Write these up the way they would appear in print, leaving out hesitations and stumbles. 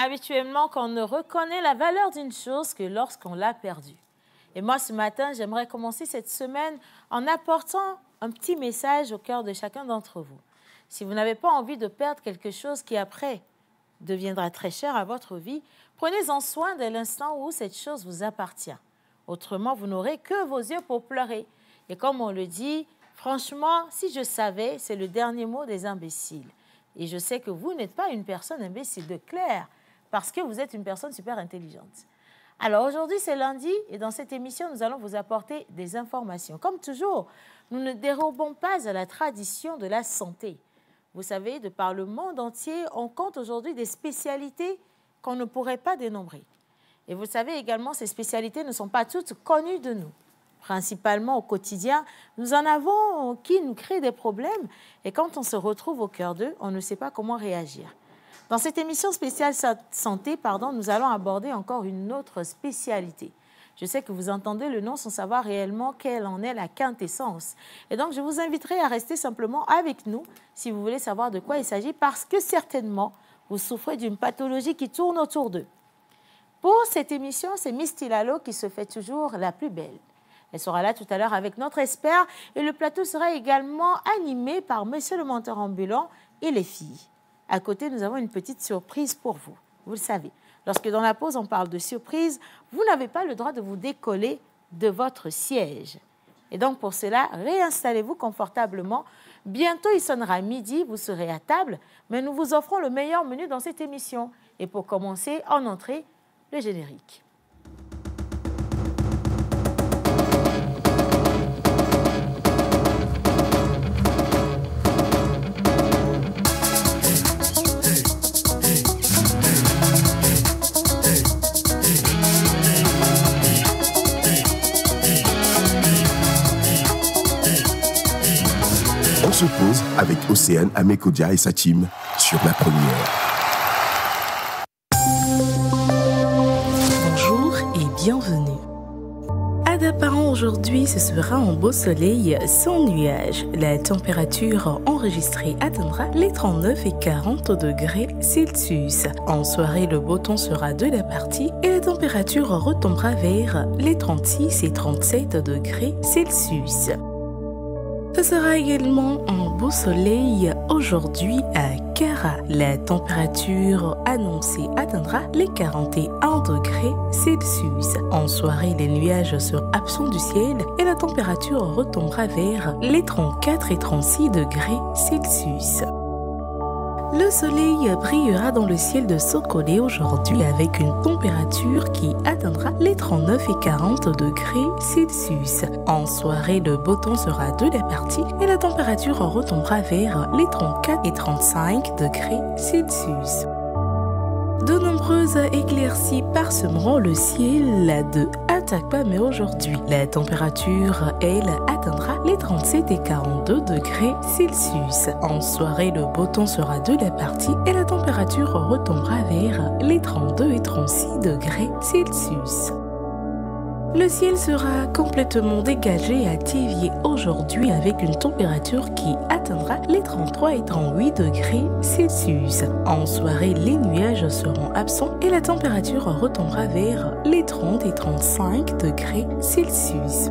habituellement qu'on ne reconnaît la valeur d'une chose que lorsqu'on l'a perdue. Et moi, ce matin, j'aimerais commencer cette semaine en apportant un petit message au cœur de chacun d'entre vous. Si vous n'avez pas envie de perdre quelque chose qui, après, deviendra très cher à votre vie, prenez-en soin dès l'instant où cette chose vous appartient. Autrement, vous n'aurez que vos yeux pour pleurer. Et comme on le dit, franchement, si je savais, c'est le dernier mot des imbéciles. Et je sais que vous n'êtes pas une personne imbécile, de clair, parce que vous êtes une personne super intelligente. Alors aujourd'hui, c'est lundi et dans cette émission, nous allons vous apporter des informations. Comme toujours, nous ne dérobons pas à la tradition de la santé. Vous savez, de par le monde entier, on compte aujourd'hui des spécialités qu'on ne pourrait pas dénombrer. Et vous savez également, ces spécialités ne sont pas toutes connues de nous. Principalement au quotidien, nous en avons qui nous créent des problèmes et quand on se retrouve au cœur d'eux, on ne sait pas comment réagir. Dans cette émission spéciale santé, nous allons aborder encore une autre spécialité. Je sais que vous entendez le nom sans savoir réellement quelle en est la quintessence. Et donc, je vous inviterai à rester simplement avec nous si vous voulez savoir de quoi il s'agit parce que certainement, vous souffrez d'une pathologie qui tourne autour d'eux. Pour cette émission, c'est Miss Tilalo qui se fait toujours la plus belle. Elle sera là tout à l'heure avec notre expert et le plateau sera également animé par Monsieur le menteur ambulant et les filles. À côté, nous avons une petite surprise pour vous. Vous le savez, lorsque dans la pause, on parle de surprise, vous n'avez pas le droit de vous décoller de votre siège. Et donc, pour cela, réinstallez-vous confortablement. Bientôt, il sonnera midi, vous serez à table, mais nous vous offrons le meilleur menu dans cette émission. Et pour commencer, en entrée, le générique. On se pose avec Océane Amekodia et sa team sur la première. Bonjour et bienvenue. À d'apparent aujourd'hui, ce sera un beau soleil sans nuages. La température enregistrée atteindra les 39 et 40 degrés Celsius. En soirée, le beau temps sera de la partie et la température retombera vers les 36 et 37 degrés Celsius. Ce sera également un beau soleil aujourd'hui à Kara. La température annoncée atteindra les 41 degrés Celsius. En soirée, les nuages seront absents du ciel et la température retombera vers les 34 et 36 degrés Celsius. Le soleil brillera dans le ciel de Sokolé aujourd'hui avec une température qui atteindra les 39 et 40 degrés Celsius. En soirée, le beau temps sera de la partie et la température retombera vers les 34 et 35 degrés Celsius. De nombreuses éclaircies parsemeront le ciel de Atakpamé aujourd'hui. La température, elle, atteindra les 37 et 42 degrés Celsius. En soirée, le beau temps sera de la partie et la température retombera vers les 32 et 36 degrés Celsius. Le ciel sera complètement dégagé à Tivié aujourd'hui avec une température qui atteindra les 33 et 38 degrés Celsius. En soirée, les nuages seront absents et la température retombera vers les 30 et 35 degrés Celsius.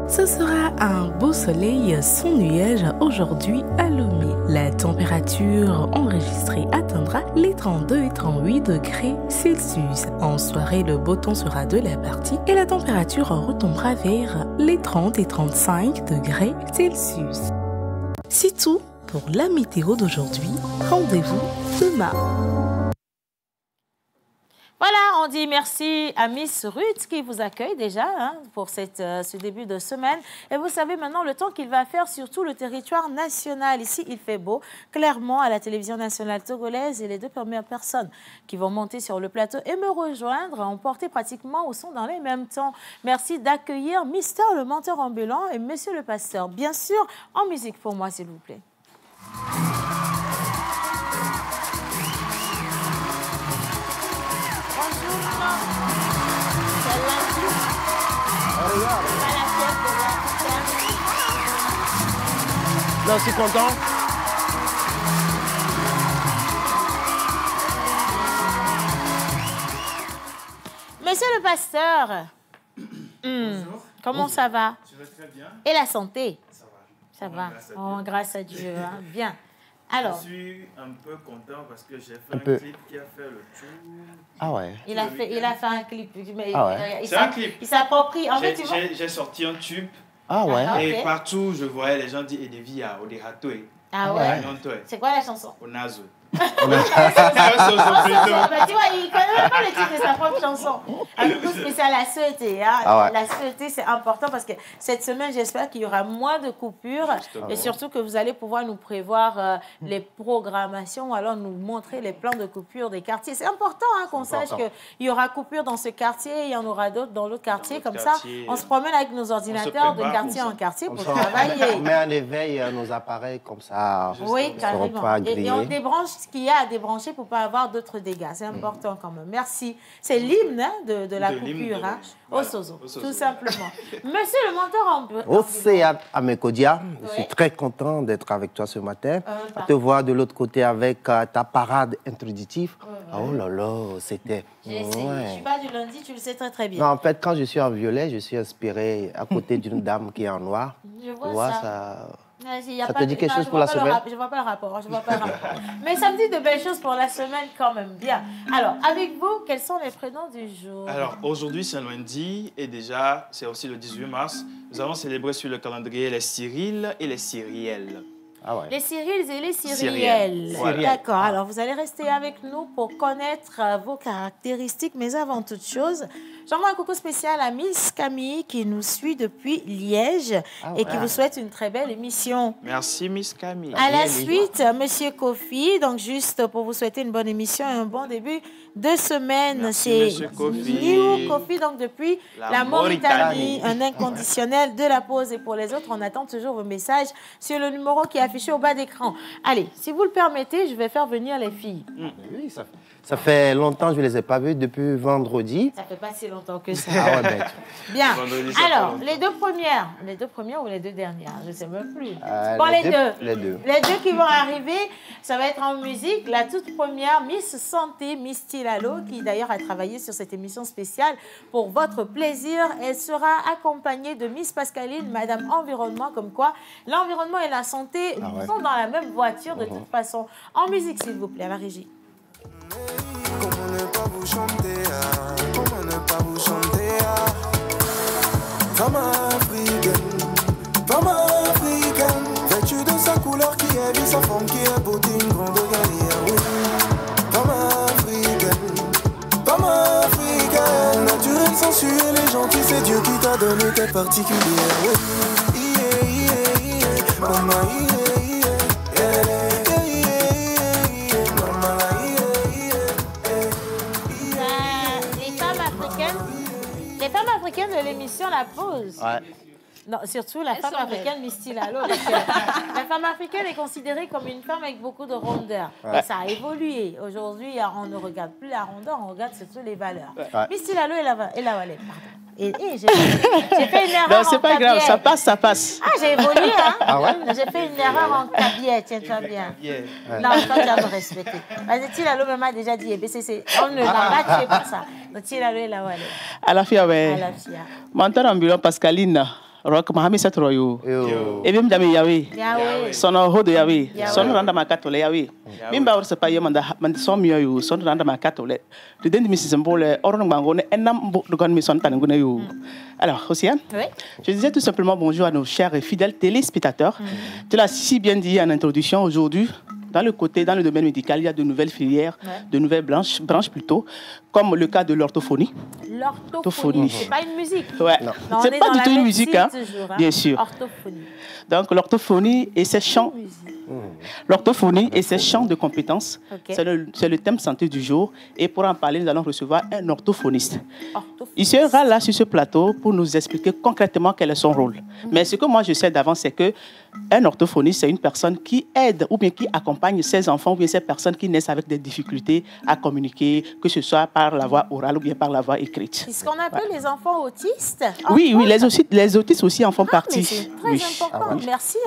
Ce sera un beau soleil sans nuages aujourd'hui à Lomé. La température enregistrée atteindra les 32 et 38 degrés Celsius. En soirée, le beau temps sera de la partie et la température retombera vers les 30 et 35 degrés Celsius. C'est tout pour la météo d'aujourd'hui. Rendez-vous demain. Voilà, on dit merci à Miss Ruth qui vous accueille déjà pour ce début de semaine. Et vous savez maintenant le temps qu'il va faire sur tout le territoire national. Ici, il fait beau, clairement, à la télévision nationale togolaise. Et les deux premières personnes qui vont monter sur le plateau et me rejoindre ont porté pratiquement au son dans les mêmes temps. Merci d'accueillir Mister le menteur ambulant et Monsieur le pasteur. Bien sûr, en musique pour moi, s'il vous plaît. Non, je suis content. monsieur le pasteur. Bonjour. Comment ça va? Je vais très bien. Et la santé? Ça va. Ça va. Grâce à Dieu. Hein. Bien. Alors, je suis un peu content parce que j'ai fait un clip qui a fait le tour. Ah ouais. il a fait un clip. Mais Ah ouais. C'est un clip. Il s'approprie. En fait, tu vois. J'ai sorti un tube. Ah ouais. Ah, Et ok. partout, je voyais les gens dire Edevia, Odehatoe. Ah ouais? C'est quoi la chanson? Onazo. Bah, tu vois, il connaît même pas le titre de sa propre chanson. Un coup spécial la Soeté. Hein. Ah ouais. La Soeté, c'est important parce que cette semaine, j'espère qu'il y aura moins de coupures et surtout que vous allez pouvoir nous prévoir les programmations ou alors nous montrer les plans de coupure des quartiers. C'est important hein, qu'on sache qu'il y aura coupure dans ce quartier, il y en aura d'autres dans l'autre quartier. Comme ça, on se promène avec nos ordinateurs de quartier en quartier pour travailler. On met en éveil nos appareils comme ça. Oui, carrément. Pas Et on débranche ce qu'il y a à débrancher pour ne pas avoir d'autres dégâts. C'est important quand même. Merci. C'est l'hymne hein, de la coupure, hein, au Sozo, tout simplement. Monsieur le mentor Océane Amekodia, je suis très content d'être avec toi ce matin. Te voir de l'autre côté avec ta parade introductive. Oh là là, c'était... J'ai essayé. Je ne suis pas du lundi, tu le sais très très bien. Non, en fait, quand je suis en violet, je suis inspiré à côté d'une dame qui est en noir. Je vois ça. Ça te dit quelque chose pour la semaine? Je ne vois pas le rapport. Mais ça me dit de belles choses pour la semaine quand même. Bien. Alors, avec vous, quels sont les prénoms du jour? Alors, aujourd'hui, c'est lundi et déjà, c'est aussi le 18 mars. Nous allons célébrer sur le calendrier les Cyril et les Cyrielles. Ah ouais. Les Cyrils et les Cyrielles. Voilà. D'accord. Alors, vous allez rester avec nous pour connaître vos caractéristiques. Mais avant toute chose, j'envoie un coucou spécial à Miss Camille qui nous suit depuis Liège et qui vous souhaite une très belle émission. Merci, Miss Camille. À la suite, Monsieur Kofi. Donc, juste pour vous souhaiter une bonne émission et un bon début de semaine. C'est New Kofi, donc depuis la Mauritanie. Un inconditionnel de la pause. Et pour les autres, on attend toujours vos messages sur le numéro qui est affiché au bas d'écran. Allez, si vous le permettez, je vais faire venir les filles. Oui, ça fait longtemps que je ne les ai pas vues depuis vendredi. Ça fait pas si longtemps que ça. Ah ouais, bête. Bien. Alors, les deux premières ou les deux dernières, je ne sais même plus. Bon, les deux. Les deux. Les deux qui vont arriver, ça va être en musique. La toute première, Miss Santé, Miss Tilalo, qui d'ailleurs a travaillé sur cette émission spéciale pour votre plaisir. Elle sera accompagnée de Miss Pascaline, Madame Environnement, comme quoi l'environnement et la santé sont dans la même voiture de toute façon. En musique, s'il vous plaît, à la régie. Comment ne pas vous chanter, comment ne pas vous chanter, femme africaine, vêtue de sa couleur qui est vie, sa forme qui est beauté, une grande guerrière, oui. Femme africaine, naturelle, sensuelle et gentille, c'est Dieu qui t'a donné tes particulières, oui. Mama, Les femmes africaines de l'émission La Pause. Ouais. Non, surtout la femme africaine Miss Tilalo. La femme africaine est considérée comme une femme avec beaucoup de rondeur. Ouais. Et ça a évolué. Aujourd'hui, on ne regarde plus la rondeur, on regarde surtout les valeurs. Ouais. Miss Tilalo et la Wallet, pardon. Et j'ai fait une erreur. Non, c'est pas grave, ça passe, ça passe. Ah, j'ai évolué, hein. Ah ouais? J'ai fait une erreur en cabinet, tiens, tu vas bien. Yeah. Non, toi, tu vas me respecter. Vas-y, Tilalo m'a déjà dit, on ne l'emballe pas ça. Donc, Tilalo et la Wallet. À la fia, ouais. À la fia. Mentor ambulant Pascaline. Rock Mahami Satroyo. Et bien, Dami Yawe. Son ho de Yawe. Son randa makatole Yawe. Mimba or sepa yamanda man som yo son randa makatole. Le den Mrs. Mbole orong bangone enam de gon mission tanengune yo. Alors, Océane, je disais tout simplement bonjour à nos chers et fidèles téléspectateurs. Tu l'as si bien dit en introduction aujourd'hui. Dans le domaine médical, il y a de nouvelles filières, de nouvelles branches plutôt, comme le cas de l'orthophonie. L'orthophonie, c'est pas une musique. Ouais. Non, c'est pas du tout une musique, hein. Toujours, hein. Bien sûr. Orthophonie. Donc l'orthophonie et ses champs. L'orthophonie et ses champs de compétences, c'est le thème santé du jour. Et pour en parler, nous allons recevoir un orthophoniste. Il sera là sur ce plateau pour nous expliquer concrètement quel est son rôle. Mais ce que moi je sais d'avance, c'est qu'un orthophoniste, c'est une personne qui aide ou bien qui accompagne ses enfants ou bien ces personnes qui naissent avec des difficultés à communiquer, que ce soit par la voie orale ou bien par la voie écrite. C'est ce qu'on appelle les enfants autistes. Oui, les autistes aussi en font partie. C'est très important. Merci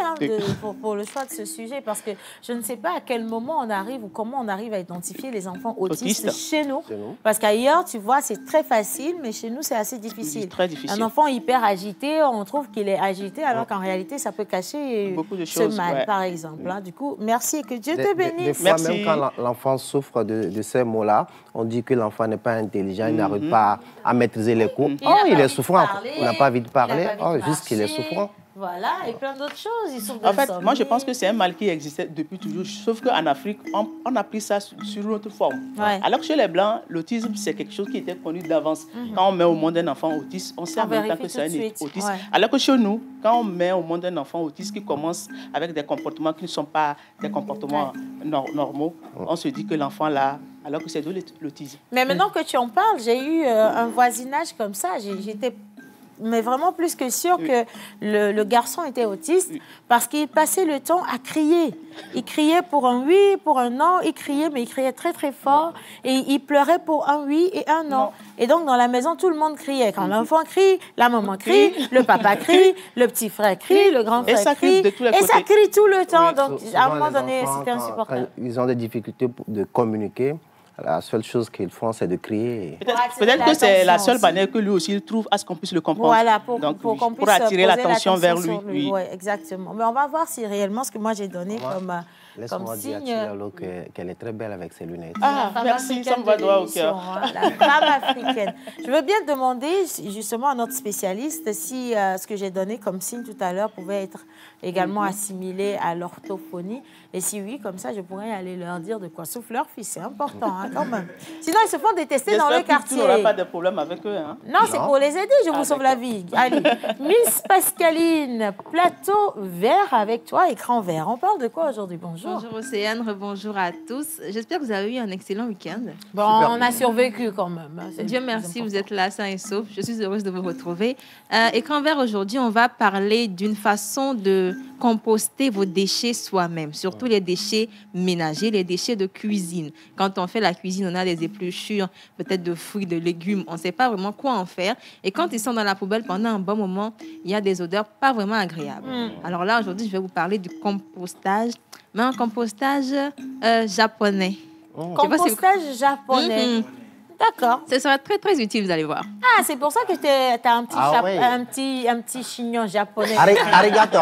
pour le choix de ce sujet. changer parce que je ne sais pas à quel moment on arrive ou comment on arrive à identifier les enfants autistes chez nous. Parce qu'ailleurs, tu vois, c'est très facile, mais chez nous, c'est assez difficile. Très difficile. Un enfant hyper agité, on trouve qu'il est agité, alors qu'en réalité, ça peut cacher beaucoup de choses, ce mal, par exemple. Hein. Du coup, merci et que Dieu te bénisse. Des fois, même quand l'enfant souffre de ces mots-là, on dit que l'enfant n'est pas intelligent, il n'arrive pas à maîtriser les cours. Il est souffrant. Il n'a pas envie de parler. Juste qu'il est souffrant. Voilà, et plein d'autres choses. Ils sont en fait, moi, je pense que c'est un mal qui existait depuis toujours. Sauf qu'en Afrique, on a pris ça sur une autre forme. Ouais. Alors que chez les Blancs, l'autisme, c'est quelque chose qui était connu d'avance. Quand on met au monde un enfant autiste, on sait en même temps que c'est un autiste. Ouais. Alors que chez nous, quand on met au monde un enfant autiste qui commence avec des comportements qui ne sont pas des comportements normaux, on se dit que l'enfant là, alors que c'est de l'autisme. Mais maintenant que tu en parles, j'ai eu un voisinage comme ça. J'étais mais vraiment plus que sûr que le garçon était autiste parce qu'il passait le temps à crier. Il criait pour un oui, pour un non. Il criait, mais il criait très, très fort. Et il pleurait pour un oui et un non. Et donc, dans la maison, tout le monde criait. Quand l'enfant crie, la maman crie, le papa crie, le petit frère crie, le grand frère crie. Et ça crie tout le temps. Donc, à un moment donné, c'était insupportable. Ils ont des difficultés de communiquer. La seule chose qu'ils font, c'est de crier. Peut-être que c'est la seule manière que lui aussi il trouve à ce qu'on puisse le comprendre. Voilà, pour qu'on puisse attirer l'attention vers lui. Oui, exactement. Mais on va voir si réellement ce que moi j'ai donné comme signe. Laisse-moi dire qu'elle est très belle avec ses lunettes. Ah, merci, ça me va droit au cœur. La femme africaine. Je veux bien demander justement à notre spécialiste si ce que j'ai donné comme signe tout à l'heure pouvait être également assimilé à l'orthophonie. Et si oui, comme ça, je pourrais aller leur dire de quoi souffle leur fils. C'est important, hein, quand même. Sinon, ils se font détester dans le quartier. Tu n'auras pas de problème avec eux. Hein? Non, c'est pour les aider. Je vous sauve la vie. Allez, Miss Pascaline, plateau vert avec toi, écran vert. On parle de quoi aujourd'hui? Bonjour. Bonjour Océane, bonjour à tous. J'espère que vous avez eu un excellent week-end. Bon, on a survécu quand même. Dieu merci, vous êtes là, sains et saufs. Je suis heureuse de vous retrouver. Écran vert, aujourd'hui, on va parler d'une façon de composter vos déchets soi-même, surtout les déchets ménagers, les déchets de cuisine. Quand on fait la cuisine, on a des épluchures, peut-être de fruits, de légumes, on ne sait pas vraiment quoi en faire. Et quand ils sont dans la poubelle pendant un bon moment, il y a des odeurs pas vraiment agréables. Alors là, aujourd'hui, je vais vous parler du compostage, mais un compostage japonais. Compostage japonais. D'accord. Ce sera très, très utile, vous allez voir. Ah, c'est pour ça que tu as un petit chignon japonais. Arigato.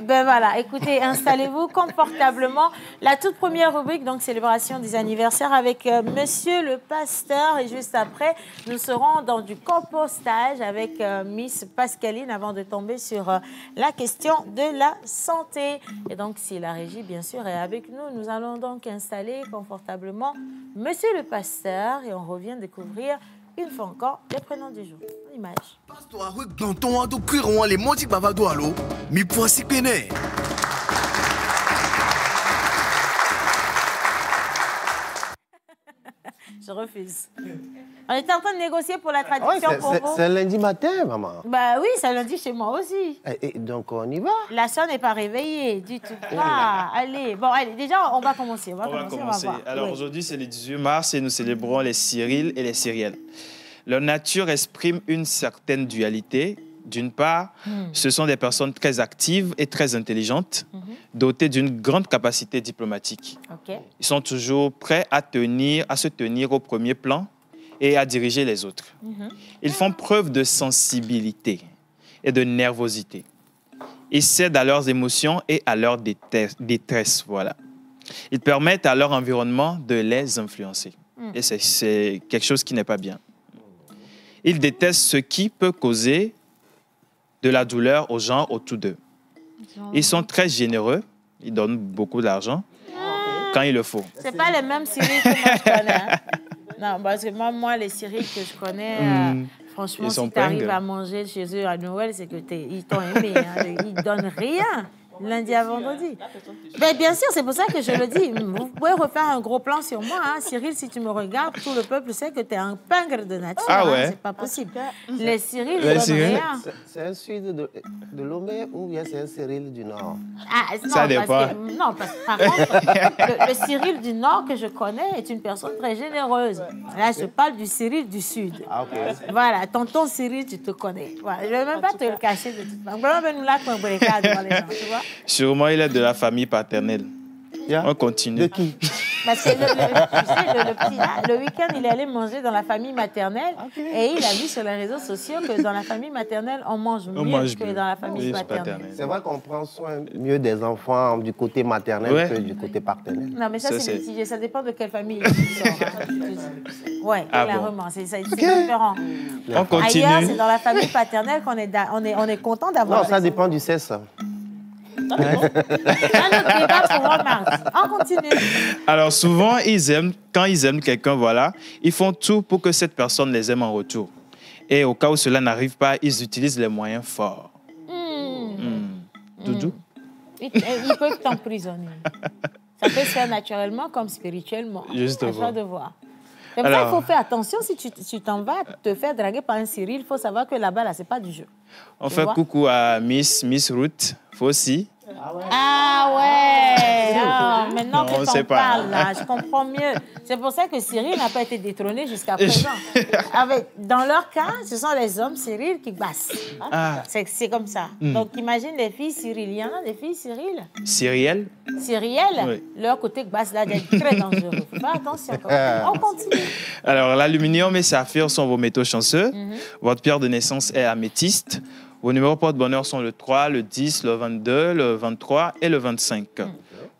Ben voilà, écoutez, installez-vous confortablement. La toute première rubrique, donc célébration des anniversaires avec Monsieur le Pasteur. Et juste après, nous serons dans du compostage avec Miss Pascaline avant de tomber sur la question de la santé. Et donc, si la régie, bien sûr, est avec nous, nous allons donc installer confortablement Monsieur le Pasteur et on revient découvrir une fois encore les prénoms du jour. Image. Je refuse. On était en train de négocier pour la traduction pour vous. C'est lundi matin, maman. Bah oui, c'est lundi chez moi aussi. Et donc, on y va. La soeur n'est pas réveillée du tout. Ah, allez. Bon, allez, déjà, on va commencer. On va commencer. Alors, aujourd'hui, c'est le 18 mars et nous célébrons les Cyrils et les Cyrielles. Leur nature exprime une certaine dualité. D'une part, ce sont des personnes très actives et très intelligentes, dotées d'une grande capacité diplomatique. Okay. Ils sont toujours prêts à se tenir au premier plan et à diriger les autres. Ils font preuve de sensibilité et de nervosité. Ils cèdent à leurs émotions et à leur détresse. Voilà. Ils permettent à leur environnement de les influencer. Et c'est quelque chose qui n'est pas bien. Ils détestent ce qui peut causer de la douleur aux gens autour d'eux. Ils sont très généreux. Ils donnent beaucoup d'argent quand il le faut. C'est pas les mêmes Cyrils que moi je connais. Hein. Non, parce que moi, les Cyrils que je connais, franchement, si tu arrives à manger chez eux à Noël, c'est que ils t'ont aimé. Hein. Ils donnent rien. Lundi à vendredi. Ben, bien sûr, c'est pour ça que je le dis. Vous pouvez refaire un gros plan sur moi. Hein. Cyril, si tu me regardes, tout le peuple sait que tu es un pingre de nature. Ah ouais? Hein. C'est pas possible. Les Cyrils, ils donnent rien. C'est un Suisse de Lomé ou bien c'est un Cyril du Nord? Ah, non, ça dépend. Parce que par contre, le Cyril du Nord que je connais est une personne très généreuse. Là, je parle du Cyril du Sud. Ah, ok. Voilà, tonton Cyril, tu te connais. Voilà. Je ne vais même pas te le cacher de toute façon. Vraiment, nous là, devant les gens, tu vois. Sûrement, il est de la famille paternelle. Yeah. On continue. De qui? Parce que le petit là, le week-end, il est allé manger dans la famille maternelle et il a vu sur les réseaux sociaux que dans la famille maternelle, on mange mieux que dans la famille paternelle. C'est vrai qu'on prend soin mieux des enfants du côté maternel que du côté paternel. Non, mais ça c'est mitigé. Ça dépend de quelle famille ils sont. Oui, clairement. C'est différent. On continue. Ailleurs, c'est dans la famille paternelle qu'on est content d'avoir. Non, ça dépend du sexe. Un autre débat pour mardi. On continue. Alors souvent, quand ils aiment quelqu'un, voilà, ils font tout pour que cette personne les aime en retour. Et au cas où cela n'arrive pas, ils utilisent les moyens forts. Doudou? Ils peuvent t'emprisonner. Ça peut se faire naturellement comme spirituellement. Justement. De voir. C'est pour ça qu'il faut faire attention. Si tu t'en vas te faire draguer par un Cyril, il faut savoir que là-bas, là, c'est pas du jeu. On fait coucou à Miss Ruth Fossi. Ah ouais. Maintenant non, que tu en parles, là, je comprends mieux. C'est pour ça que Cyril n'a pas été détrôné jusqu'à présent. Dans leur cas, ce sont les hommes Cyril qui bassent. C'est comme ça. Donc imagine les filles Cyril. Il y en a des filles Cyril. Cyrielle? Oui. Leur côté basse là, est très dangereux. Faut faire attention. On continue. Alors l'aluminium et saphir sont vos métaux chanceux. Votre pierre de naissance est améthyste. Vos numéros porte-bonheur sont le 3, le 10, le 22, le 23 et le 25.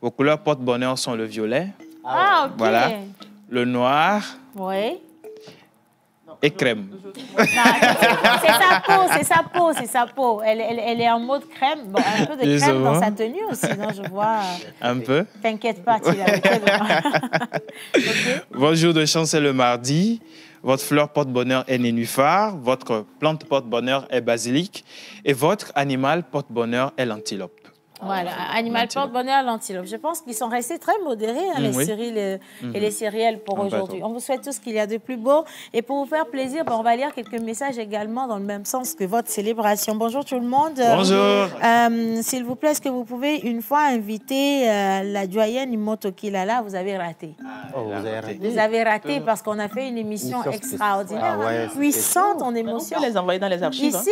Vos couleurs porte-bonheur sont le violet. Ah, ok. Voilà. Le noir. Oui. Et crème. C'est sa peau. Elle est en mode crème. Bon, un peu de crème dans sa tenue aussi, non, je vois. Un peu. T'inquiète pas, tu l'as okay. Votre jour de chance est le mardi. Votre fleur porte-bonheur est nénuphar. Votre plante porte-bonheur est basilic. Et votre animal porte-bonheur est l'antilope. Voilà, animal porte-bonheur, l'antilope. Je pense qu'ils sont restés très modérés, les Cyril et les Cyrielles pour aujourd'hui. On vous souhaite tout ce qu'il y a de plus beau. Et pour vous faire plaisir, on va lire quelques messages également dans le même sens que votre célébration. Bonjour tout le monde. Bonjour. S'il vous plaît, est-ce que vous pouvez une fois inviter la doyenne Imoto Kilala? Vous avez raté. Vous avez raté parce qu'on a fait une émission extraordinaire, puissante en émotion. On peut les envoyer dans les archives. Ici.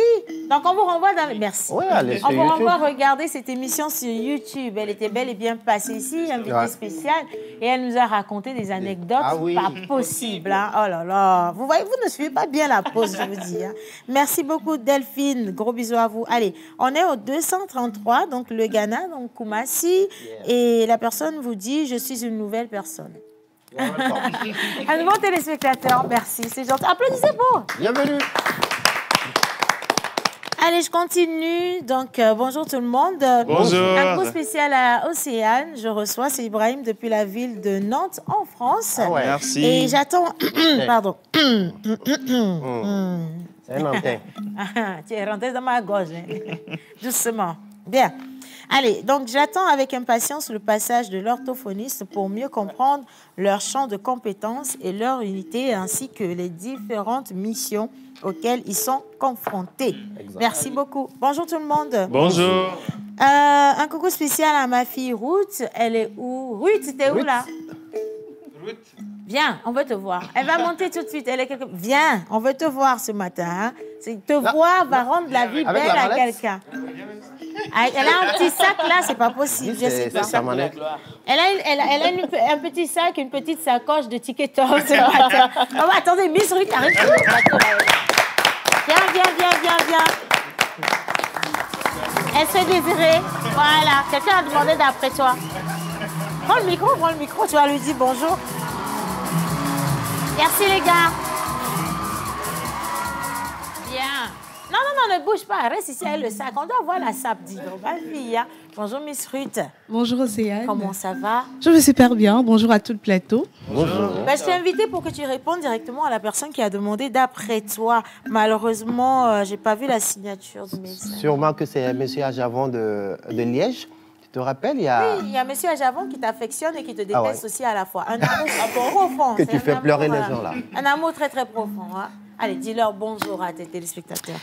Donc on vous renvoie dans les... Merci. Oui, on vous renvoie regarder cette émission sur YouTube. Elle était belle et bien passée ici, invitée spéciale, et elle nous a raconté des anecdotes pas possibles. Hein. Oh là là, vous voyez, vous ne suivez pas bien la pause, je vous dis. Hein. Merci beaucoup Delphine, gros bisous à vous. Allez, on est au 233, donc le Ghana, donc Kumasi, et la personne vous dit, je suis une nouvelle personne. Un nouveau téléspectateur, merci, c'est gentil. Applaudissez pour. Bienvenue. Allez, je continue. Donc, bonjour tout le monde. Bonjour. Un coup spécial à Océane. Je reçois, c'est Ibrahim depuis la ville de Nantes, en France. Ah ouais. Merci. Et j'attends... Pardon. C'est un Nantais. Tu es rentré dans ma gorge. Hein. Doucement. Bien. Allez, donc j'attends avec impatience le passage de l'orthophoniste pour mieux comprendre leur champ de compétences et leur unité, ainsi que les différentes missions auxquelles ils sont confrontés. Exactement. Merci beaucoup. Bonjour tout le monde. Bonjour. Un coucou spécial à ma fille Ruth. Elle est où? Ruth, t'es où là? Ruth. Viens, on veut te voir. Elle va monter tout de suite. Elle est quelque... Viens, on veut te voir ce matin. Hein. Te voir va rendre la vie belle à quelqu'un. Elle a un petit sac là, c'est pas possible. Je sais pas. Elle a un petit sac, une petite sacoche de tickets ce matin. Oh, attendez, Miss Ruth arrive. Viens. Elle se fait désirer. Voilà. Quelqu'un a demandé d'après toi. Prends le micro, tu vas lui dire bonjour. Merci les gars. Bien. Non, ne bouge pas. Reste ici avec le sac. On doit voir la sape, dis donc. Fille, hein. Bonjour, Miss Ruth. Bonjour, Océane. Comment ça va? Je vais super bien. Bonjour à tout le plateau. Bonjour. Ben, je t'ai invité pour que tu répondes directement à la personne qui a demandé d'après toi. Malheureusement, je n'ai pas vu la signature du message. Sûrement que c'est M. Ajavon de Liège. Tu te rappelles, il y a... Oui, il y a M. Ajavon qui t'affectionne et qui te déteste aussi à la fois. Un amour profond. Que tu fais pleurer les gens, là. Un amour très, très profond. Hein. Allez, dis-leur bonjour à tes téléspectateurs.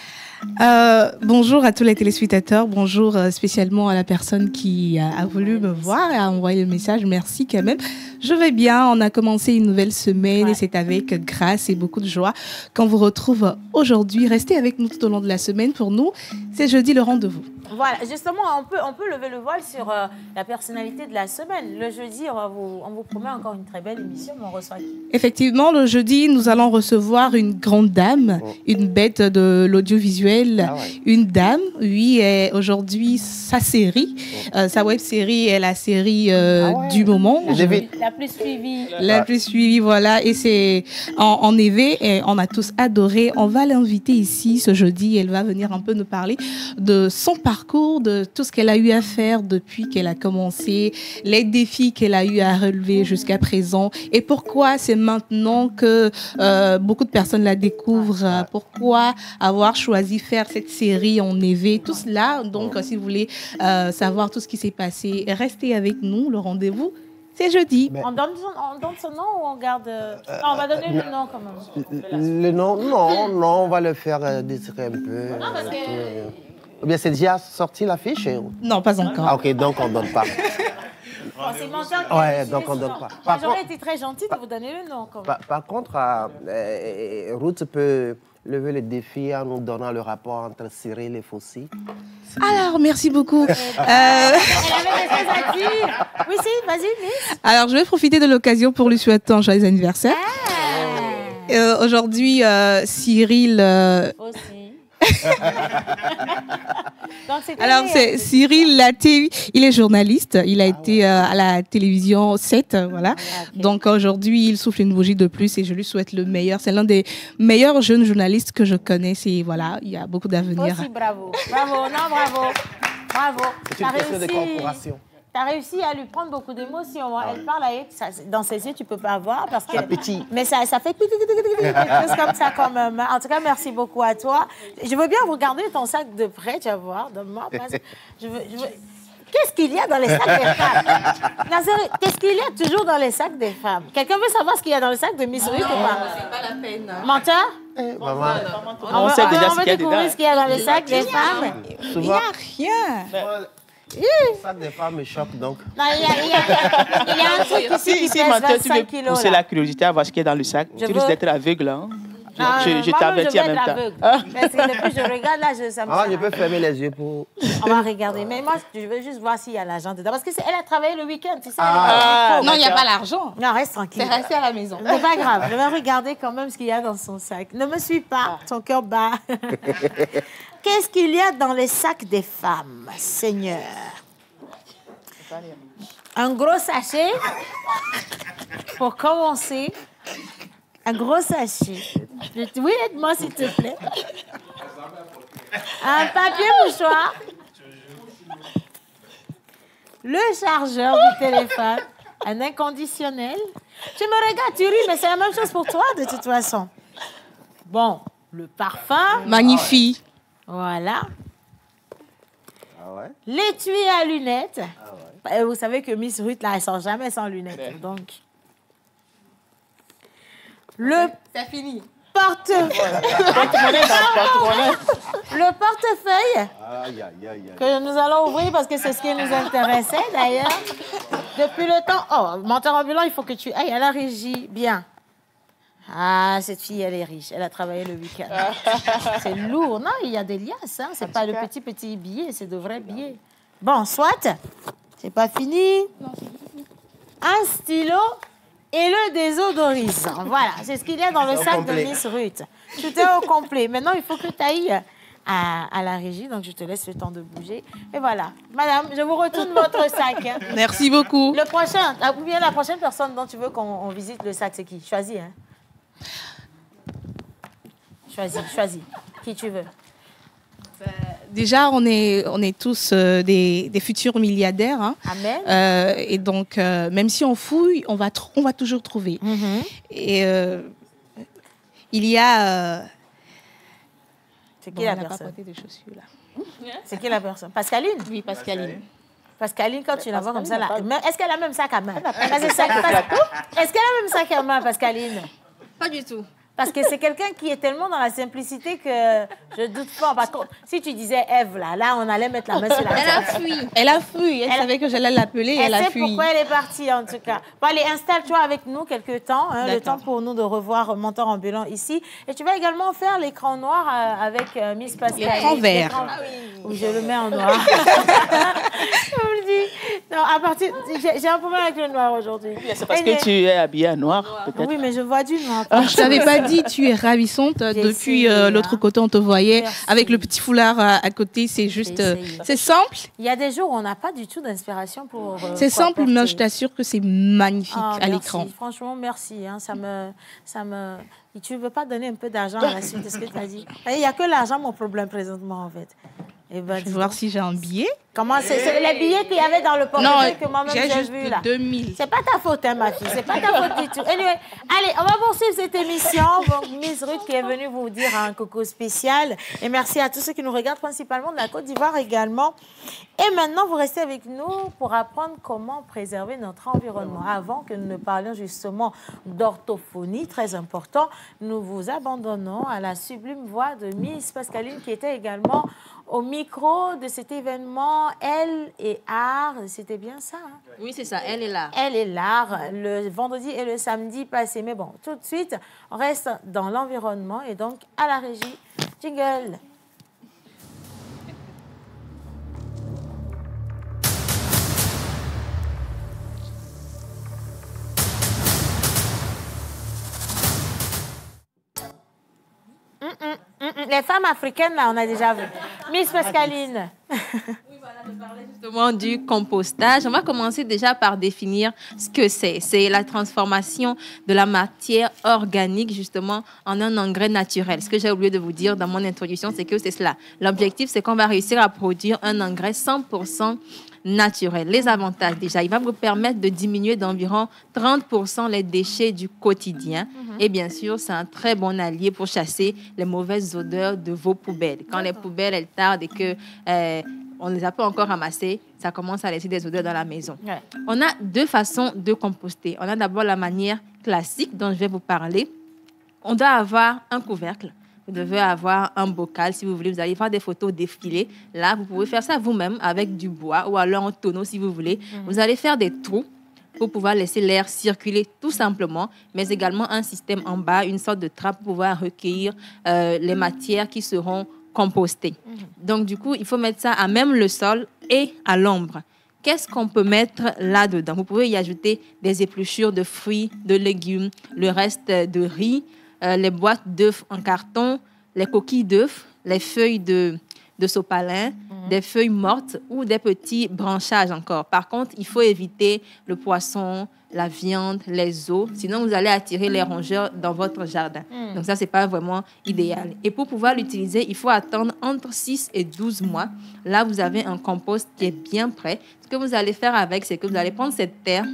Bonjour à tous les téléspectateurs. Bonjour spécialement à la personne qui a voulu me voir et a envoyé le message. Merci quand même. Je vais bien. On a commencé une nouvelle semaine et c'est avec grâce et beaucoup de joie qu'on vous retrouve aujourd'hui. Restez avec nous tout au long de la semaine. Pour nous, c'est jeudi le rendez-vous. Voilà, justement, on peut lever le voile sur la personnalité de la semaine. Le jeudi, on vous promet encore une très belle émission, mais on reçoit qui? Effectivement, le jeudi, nous allons recevoir une grande dame, une bête de l'audiovisuel, une dame, oui, et aujourd'hui, sa série, sa web-série est la série du moment. La plus suivie. La plus suivie, voilà, et c'est en EV, et on a tous adoré. On va l'inviter ici ce jeudi, elle va venir un peu nous parler de son parcours, de tout ce qu'elle a eu à faire depuis qu'elle a commencé, les défis qu'elle a eu à relever jusqu'à présent, et pourquoi c'est maintenant que beaucoup de personnes la découvrent, pourquoi avoir choisi faire cette série en EV, tout cela. Donc, si vous voulez savoir tout ce qui s'est passé, restez avec nous, le rendez-vous. C'est jeudi. On donne son nom ou on garde... Non, on va donner le nom quand même. Le nom, non, on va le faire discret un peu. Non, parce que... Ou bien c'est déjà sorti l'affiche? Non, pas encore. Ah, ok, donc on ne donne pas. C'est menteur qui Ouais, donc on ne donne pas. J'aurais été très gentille de vous donner le nom quand même. Par contre, Ruth peut lever le défi en nous donnant le rapport entre Cyril et Fossi. Alors, merci beaucoup. Elle avait des choses à dire. Oui, si, vas-y, Miss. Alors, je vais profiter de l'occasion pour lui souhaiter un joyeux anniversaire. Aujourd'hui, Cyril... Aussi. Alors, c'est Cyril Laté, il est journaliste, il a été à la télévision 7, voilà. Okay. Donc aujourd'hui, il souffle une bougie de plus et je lui souhaite le meilleur. C'est l'un des meilleurs jeunes journalistes que je connais. Voilà, il y a beaucoup d'avenir. Aussi, bravo. Bravo, non, bravo. Bravo. C'est une question de corporation. Tu as réussi à lui prendre beaucoup d'émotions. Elle parle avec dans ses yeux, tu ne peux pas voir parce que. Petit. Mais ça fait des choses comme ça quand même. En tout cas, merci beaucoup à toi. Je veux bien regarder ton sac de près, tu vas voir. Qu'est-ce qu'il y a dans les sacs des femmes? Qu'est-ce qu'il y a toujours dans les sacs des femmes? Quelqu'un veut savoir ce qu'il y a dans le sac de Miss Ruth ou pas? C'est pas la peine. Menteur? Maman. On sait déjà ce qu'il y a dedans. Ce qu'il y a dans les sacs des femmes. Il n'y a rien. Le sac des femmes me choque donc. Non, il y a un truc ici qui pèse 25 kilos. Tu veux pousser la curiosité à voir ce qu'il y a dans le sac. Tu risques d'être aveugle. Hein? Je t'avertis en même temps. Parce que depuis je regarde là, ça me je peux fermer les yeux pour... On va regarder. Mais moi, je veux juste voir s'il y a l'argent dedans. Parce qu'elle a travaillé le week-end, tu sais. Non, il n'y a pas l'argent. Non, reste tranquille. C'est resté à la maison. C'est pas grave. Je vais regarder quand même ce qu'il y a dans son sac. Ne me suis pas, ton cœur bat. Qu'est-ce qu'il y a dans les sacs des femmes, Seigneur? Un gros sachet. Pour commencer. Un gros sachet. Oui, aide-moi s'il te plaît. Un papier mouchoir. Le chargeur du téléphone. Un inconditionnel. Tu me regardes, tu ris, mais c'est la même chose pour toi de toute façon. Bon, le parfum. Magnifique. Voilà. Ah ouais? L'étui à lunettes. Ah ouais. Vous savez que Miss Ruth, là, elle sort jamais sans lunettes. Donc... C'est fini. Le portefeuille que nous allons ouvrir parce que c'est ce qui nous intéressait d'ailleurs. Depuis le temps... Oh, menteur ambulant, il faut que tu ailles à la régie. Bien. Ah, cette fille, elle est riche. Elle a travaillé le week-end. C'est lourd. Non, il y a des liasses. Hein. C'est pas le petit billet, c'est de vrais billets. Bon, soit. C'est pas fini. Un stylo... et le désodorisant. Voilà, c'est ce qu'il y a dans le sac de Miss Ruth. Tout est au complet. Maintenant, il faut que tu ailles à la régie, donc je te laisse le temps de bouger. Et voilà. Madame, je vous retourne votre sac. Hein. Merci beaucoup. Le prochain, ou bien la prochaine personne dont tu veux qu'on visite le sac, c'est qui? Choisis. Hein. Choisis. Qui tu veux? Déjà, on est tous des futurs milliardaires. Hein. Amen. Et donc, même si on fouille, on va toujours trouver. Mm-hmm. Et il y a... c'est qui la personne? Des chaussures, là. C'est qui la personne? Pascaline? Oui, Pascaline. Pascaline, quand tu la vois comme ça, là, est-ce qu'elle a même sac à main? Est-ce qu'elle a même sac à main, Pascaline? Pas du tout. Parce que c'est quelqu'un qui est tellement dans la simplicité que je doute pas. Par contre, si tu disais Ève, là, on allait mettre la main sur la table. Elle a fui. Elle a fui. Elle savait que j'allais l'appeler et elle a Elle sait fui. pourquoi elle est partie, en tout cas. Bon, allez, installe-toi avec nous quelques temps. Le temps pour nous de revoir Mentor Ambulant ici. Et tu vas également faire l'écran noir avec Miss Pascaline. L'écran vert. Où je le mets en noir. Je vous le dis. Non, à partir... J'ai un problème avec le noir aujourd'hui. C'est parce que tu es habillée en noir, peut-être. Oui, mais je vois du noir. Je t'avais pas dit, tu es ravissante. Depuis l'autre côté, on te voyait. Merci. Avec le petit foulard à côté, c'est juste... c'est simple. Il y a des jours où on n'a pas du tout d'inspiration pour... C'est quoi simple, mais porter. je t'assure que c'est magnifique Ah, à merci. l'écran. Franchement, merci. Hein. Ça me... Tu ne veux pas donner un peu d'argent à la suite de ce que tu as dit? Il n'y a que l'argent, mon problème, présentement, en fait. Eh ben, Je vais voir si j'ai un billet. Comment c'est les billets qu'il y avait dans le portefeuille que moi-même j'ai j'ai juste vu, là. 2000. C'est pas ta faute, hein, ma fille. C'est pas ta faute du tout. Anyway, allez, on va poursuivre cette émission. Donc, Miss Ruth qui est venue vous dire un coucou spécial. Et merci à tous ceux qui nous regardent, principalement de la Côte d'Ivoire également. Et maintenant, vous restez avec nous pour apprendre comment préserver notre environnement. Avant que nous ne parlions justement d'orthophonie, très important, nous vous abandonnons à la sublime voix de Miss Pascaline qui était également au micro de cet événement Elle et Art. C'était bien ça, hein? Oui, c'est ça, elle est là. Elle et l'art, le vendredi et le samedi passé. Mais bon, tout de suite, on reste dans l'environnement et donc à la régie. Jingle. Les femmes africaines, là, on a déjà vu. Miss Pascaline. Justement du compostage. On va commencer déjà par définir ce que c'est. C'est la transformation de la matière organique justement en un engrais naturel. Ce que j'ai oublié de vous dire dans mon introduction, c'est que c'est cela. L'objectif, c'est qu'on va réussir à produire un engrais 100% naturel. Les avantages, déjà, il va vous permettre de diminuer d'environ 30% les déchets du quotidien. Et bien sûr, c'est un très bon allié pour chasser les mauvaises odeurs de vos poubelles. Quand les poubelles, elles tardent et que on ne les a pas encore ramassées, ça commence à laisser des odeurs dans la maison. Ouais. On a deux façons de composter. On a d'abord la manière classique dont je vais vous parler. On doit avoir un couvercle. Vous devez avoir un bocal, si vous voulez. Vous allez faire des photos défilées. Là, vous pouvez faire ça vous-même avec du bois ou alors un tonneau, si vous voulez. Vous allez faire des trous pour pouvoir laisser l'air circuler tout simplement, mais également un système en bas, une sorte de trappe pour pouvoir recueillir les matières qui seront compostées. Donc, du coup, il faut mettre ça à même le sol et à l'ombre. Qu'est-ce qu'on peut mettre là-dedans? Vous pouvez y ajouter des épluchures de fruits, de légumes, le reste de riz, les boîtes d'œufs en carton, les coquilles d'œufs, les feuilles de sopalin, des feuilles mortes ou des petits branchages encore. Par contre, il faut éviter le poisson, la viande, les os, sinon vous allez attirer les rongeurs dans votre jardin. Donc ça, c'est pas vraiment idéal. Et pour pouvoir l'utiliser, il faut attendre entre 6 et 12 mois. Là, vous avez un compost qui est bien prêt. Ce que vous allez faire avec, c'est que vous allez prendre cette terre,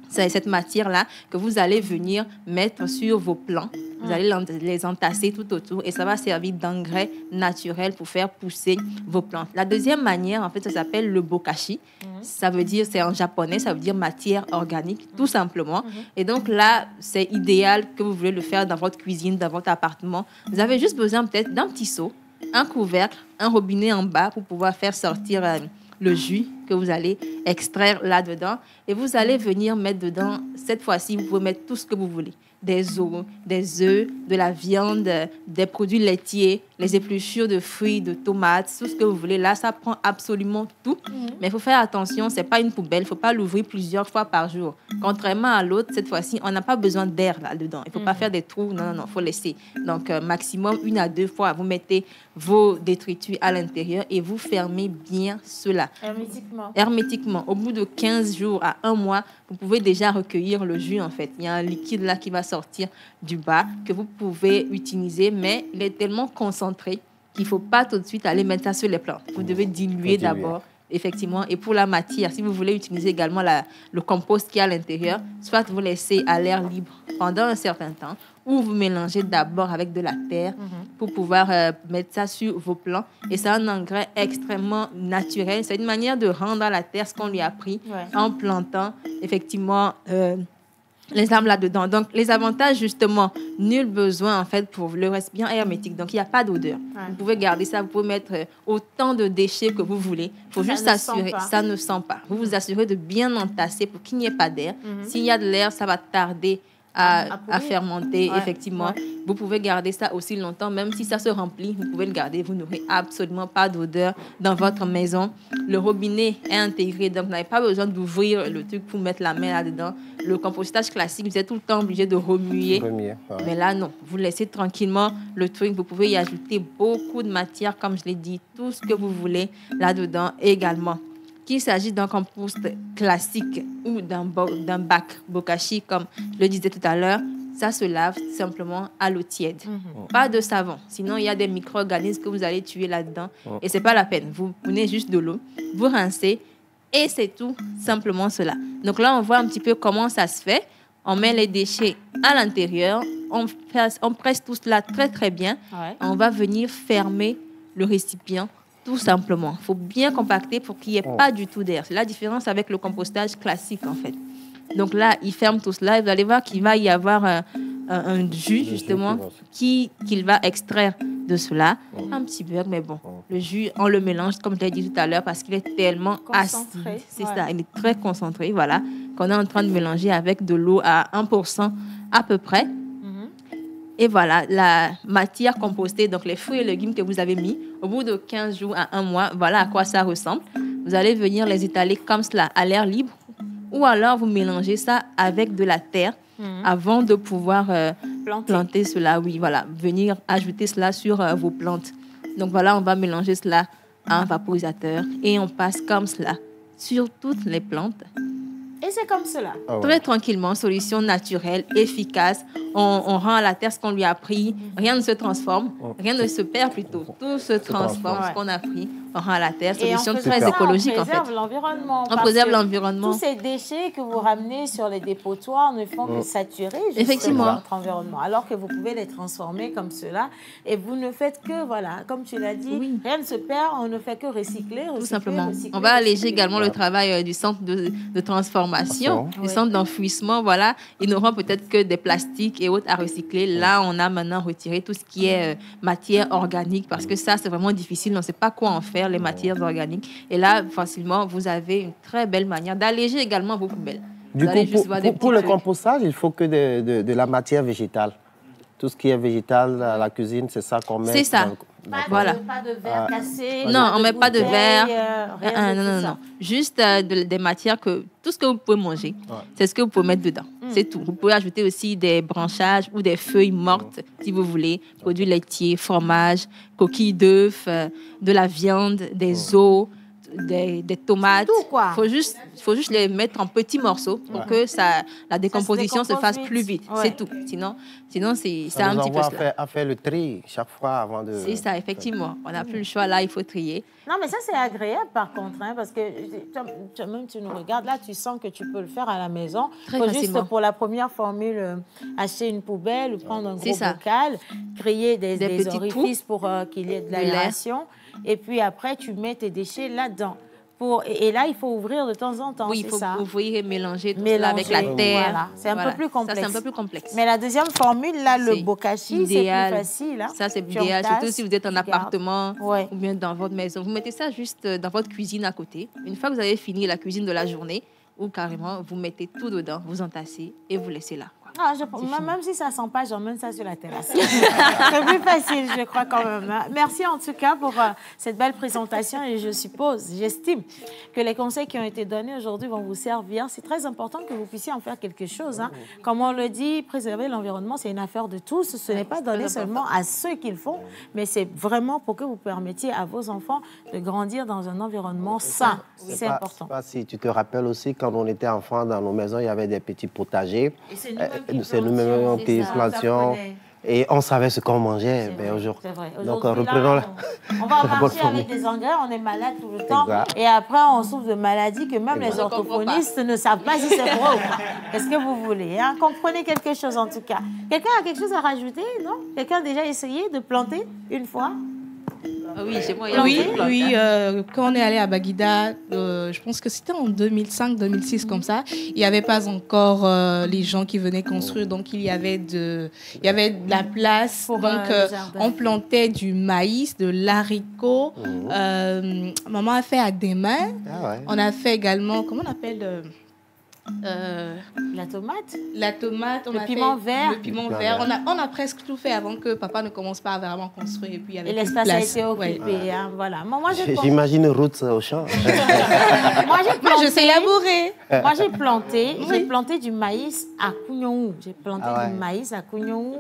cette matière-là que vous allez venir mettre sur vos plants. Vous allez les entasser tout autour et ça va servir d'engrais naturel pour faire pousser vos plantes. La deuxième manière, en fait, ça s'appelle le bokashi. Ça veut dire, c'est en japonais, ça veut dire matière organique, tout simplement. Et donc là, c'est idéal que vous voulez le faire dans votre cuisine, dans votre appartement. Vous avez juste besoin peut-être d'un petit seau, un couvercle, un robinet en bas pour pouvoir faire sortir le jus que vous allez extraire là-dedans. Et vous allez venir mettre dedans, cette fois-ci, vous pouvez mettre tout ce que vous voulez. Des os, des œufs, de la viande, des produits laitiers, les épluchures de fruits, de tomates, tout ce que vous voulez. Là, ça prend absolument tout. Mais il faut faire attention, ce n'est pas une poubelle. Il ne faut pas l'ouvrir plusieurs fois par jour. Contrairement à l'autre, cette fois-ci, on n'a pas besoin d'air là-dedans. Il ne faut pas faire des trous. Non, il faut laisser. Donc, maximum 1 à 2 fois, vous mettez vos détritus à l'intérieur et vous fermez bien cela. Hermétiquement. Au bout de 15 jours à 1 mois, vous pouvez déjà recueillir le jus, en fait. Il y a un liquide là qui va sortir du bas que vous pouvez utiliser, mais il est tellement concentré qu'il ne faut pas tout de suite aller mettre ça sur les plantes. Vous devez diluer d'abord, effectivement. Et pour la matière, si vous voulez utiliser également le compost qui est à l'intérieur, soit vous laissez à l'air libre pendant un certain temps, ou vous mélangez d'abord avec de la terre pour pouvoir mettre ça sur vos plants. Et c'est un engrais extrêmement naturel. C'est une manière de rendre à la terre ce qu'on lui a pris en plantant, effectivement, les arbres là-dedans. Donc, les avantages, justement, nul besoin, en fait, pour le reste bien hermétique. Donc, il n'y a pas d'odeur. Ouais. Vous pouvez garder ça, vous pouvez mettre autant de déchets que vous voulez. Il faut juste s'assurer, ça ne sent pas. Vous vous assurez de bien entasser pour qu'il n'y ait pas d'air. S'il y a de l'air, ça va tarder à fermenter, effectivement. Ouais. Vous pouvez garder ça aussi longtemps, même si ça se remplit, vous pouvez le garder. Vous n'aurez absolument pas d'odeur dans votre maison. Le robinet est intégré, donc vous n'avez pas besoin d'ouvrir le truc pour mettre la main là-dedans. Le compostage classique, vous êtes tout le temps obligé de remuer. Mais là, non. Vous laissez tranquillement le truc. Vous pouvez y ajouter beaucoup de matière, comme je l'ai dit, tout ce que vous voulez là-dedans également. Qu'il s'agit d'un compost classique ou d'un bac bokashi, comme je le disais tout à l'heure, ça se lave simplement à l'eau tiède. Pas de savon. Sinon, il y a des micro-organismes que vous allez tuer là-dedans. Et ce n'est pas la peine. Vous prenez juste de l'eau, vous rincez et c'est tout simplement cela. Donc là, on voit un petit peu comment ça se fait. On met les déchets à l'intérieur. On presse tout cela très, très bien. Ouais. On va venir fermer le récipient tout simplement. Il faut bien compacter pour qu'il n'y ait pas du tout d'air. C'est la différence avec le compostage classique, en fait. Donc là, il ferme tout cela. Et vous allez voir qu'il va y avoir un jus, justement, qu'il va extraire de cela. Un petit beurre, mais bon. Le jus, on le mélange, comme je l'ai dit tout à l'heure, parce qu'il est tellement concentré. Acide. C'est ça, il est très concentré, voilà, qu'on est en train de mélanger avec de l'eau à 1% à peu près. Et voilà, la matière compostée, donc les fruits et légumes que vous avez mis, au bout de 15 jours à 1 mois, voilà à quoi ça ressemble. Vous allez venir les étaler comme cela, à l'air libre, ou alors vous mélangez ça avec de la terre avant de pouvoir planter cela. Oui, voilà, venir ajouter cela sur vos plantes. Donc voilà, on va mélanger cela à un vaporisateur et on passe comme cela sur toutes les plantes. Et c'est comme cela. Très tranquillement, solution naturelle, efficace. On rend à la terre ce qu'on lui a pris. Rien ne se transforme. Rien ne se perd plutôt. Tout se transforme. Ce qu'on a pris, on rend à la terre. Solution très écologique en fait. On préserve l'environnement. On préserve l'environnement. Tous ces déchets que vous ramenez sur les dépotoirs ne font que saturer effectivement votre environnement. Alors que vous pouvez les transformer comme cela. Et vous ne faites que, voilà, comme tu l'as dit, rien ne se perd. On ne fait que recycler. Tout simplement. On va alléger également le travail du centre de transformation. Du centre d'enfouissement, voilà, ils n'auront peut-être que des plastiques et autres à recycler. Là, on a maintenant retiré tout ce qui est matière organique parce que ça, c'est vraiment difficile. On ne sait pas quoi en faire, les matières organiques. Et là, facilement, vous avez une très belle manière d'alléger également vos poubelles. Du coup, pour le compostage, il faut que de la matière végétale. Tout ce qui est végétal à la cuisine, c'est ça qu'on met. C'est ça. Pas de verre cassé. Non, on ne met pas de verre. Non. Juste des matières que tout ce que vous pouvez manger, c'est ce que vous pouvez mettre dedans. C'est tout. Vous pouvez ajouter aussi des branchages ou des feuilles mortes, si vous voulez, produits laitiers, fromage, coquilles d'œufs, de la viande, des os, des tomates. Tout, quoi. Faut juste les mettre en petits morceaux pour que la décomposition se fasse plus vite. C'est tout. Sinon c'est un petit peu cela. À faire le tri chaque fois avant de... C'est ça, effectivement. On n'a plus le choix. Là, il faut trier. Non, mais ça, c'est agréable, par contre, hein, parce que même tu nous regardes, là, tu sens que tu peux le faire à la maison. Très faut facilement. Juste pour la première formule, acheter une poubelle ou prendre un gros bocal, créer des orifices pour qu'il y ait de l'aération. Et puis après, tu mets tes déchets là-dedans. Et là, il faut ouvrir de temps en temps. Oui, il faut ouvrir et mélanger tout cela avec la terre. Voilà. C'est un peu plus complexe. Ça, c'est un peu plus complexe. Mais la deuxième formule, là, le bokashi, c'est plus facile. Hein. Ça, c'est idéal, surtout si vous êtes en appartement ou bien dans votre maison. Vous mettez ça juste dans votre cuisine à côté. Une fois que vous avez fini la cuisine de la journée, ou carrément, vous mettez tout dedans, vous entassez et vous laissez là. Ah, même si ça ne sent pas, j'emmène ça sur la terrasse. C'est plus facile, je crois, quand même. Merci en tout cas pour cette belle présentation et j'estime que les conseils qui ont été donnés aujourd'hui vont vous servir. C'est très important que vous puissiez en faire quelque chose. Hein. Comme on le dit, préserver l'environnement, c'est une affaire de tous. Ce n'est pas donné seulement à ceux qui le font, mais c'est vraiment pour que vous permettiez à vos enfants de grandir dans un environnement sain. C'est important. Je ne sais pas si tu te rappelles aussi, quand on était enfant, dans nos maisons, il y avait des petits potagers. C'est nous-mêmes qui plantions et on savait ce qu'on mangeait. C'est vrai. Donc, reprenons on va marcher avec des engrais, on est malade tout le temps. Exact. Et après, on souffre de maladies que même les orthophonistes ne savent pas si c'est vrai ou pas. Qu'est-ce que vous voulez, hein? Comprenez quelque chose en tout cas. Quelqu'un a quelque chose à rajouter, non? Quelqu'un a déjà essayé de planter une fois? Oui, chez moi, quand on est allé à Baguida, je pense que c'était en 2005-2006 comme ça, il n'y avait pas encore les gens qui venaient construire, donc il y avait de la place, donc on plantait du maïs, de l'haricot, maman a fait à des mains, on a fait également, comment on appelle la tomate, le piment vert. Le piment vert. On a presque tout fait avant que papa ne commence pas à vraiment construire. Et puis l'espace a été occupé. Hein, voilà. Moi, j'imagine route au champ. Moi, je sais labourer. Moi, j'ai planté du maïs à Kouniou. J'ai planté du maïs à Kouniou.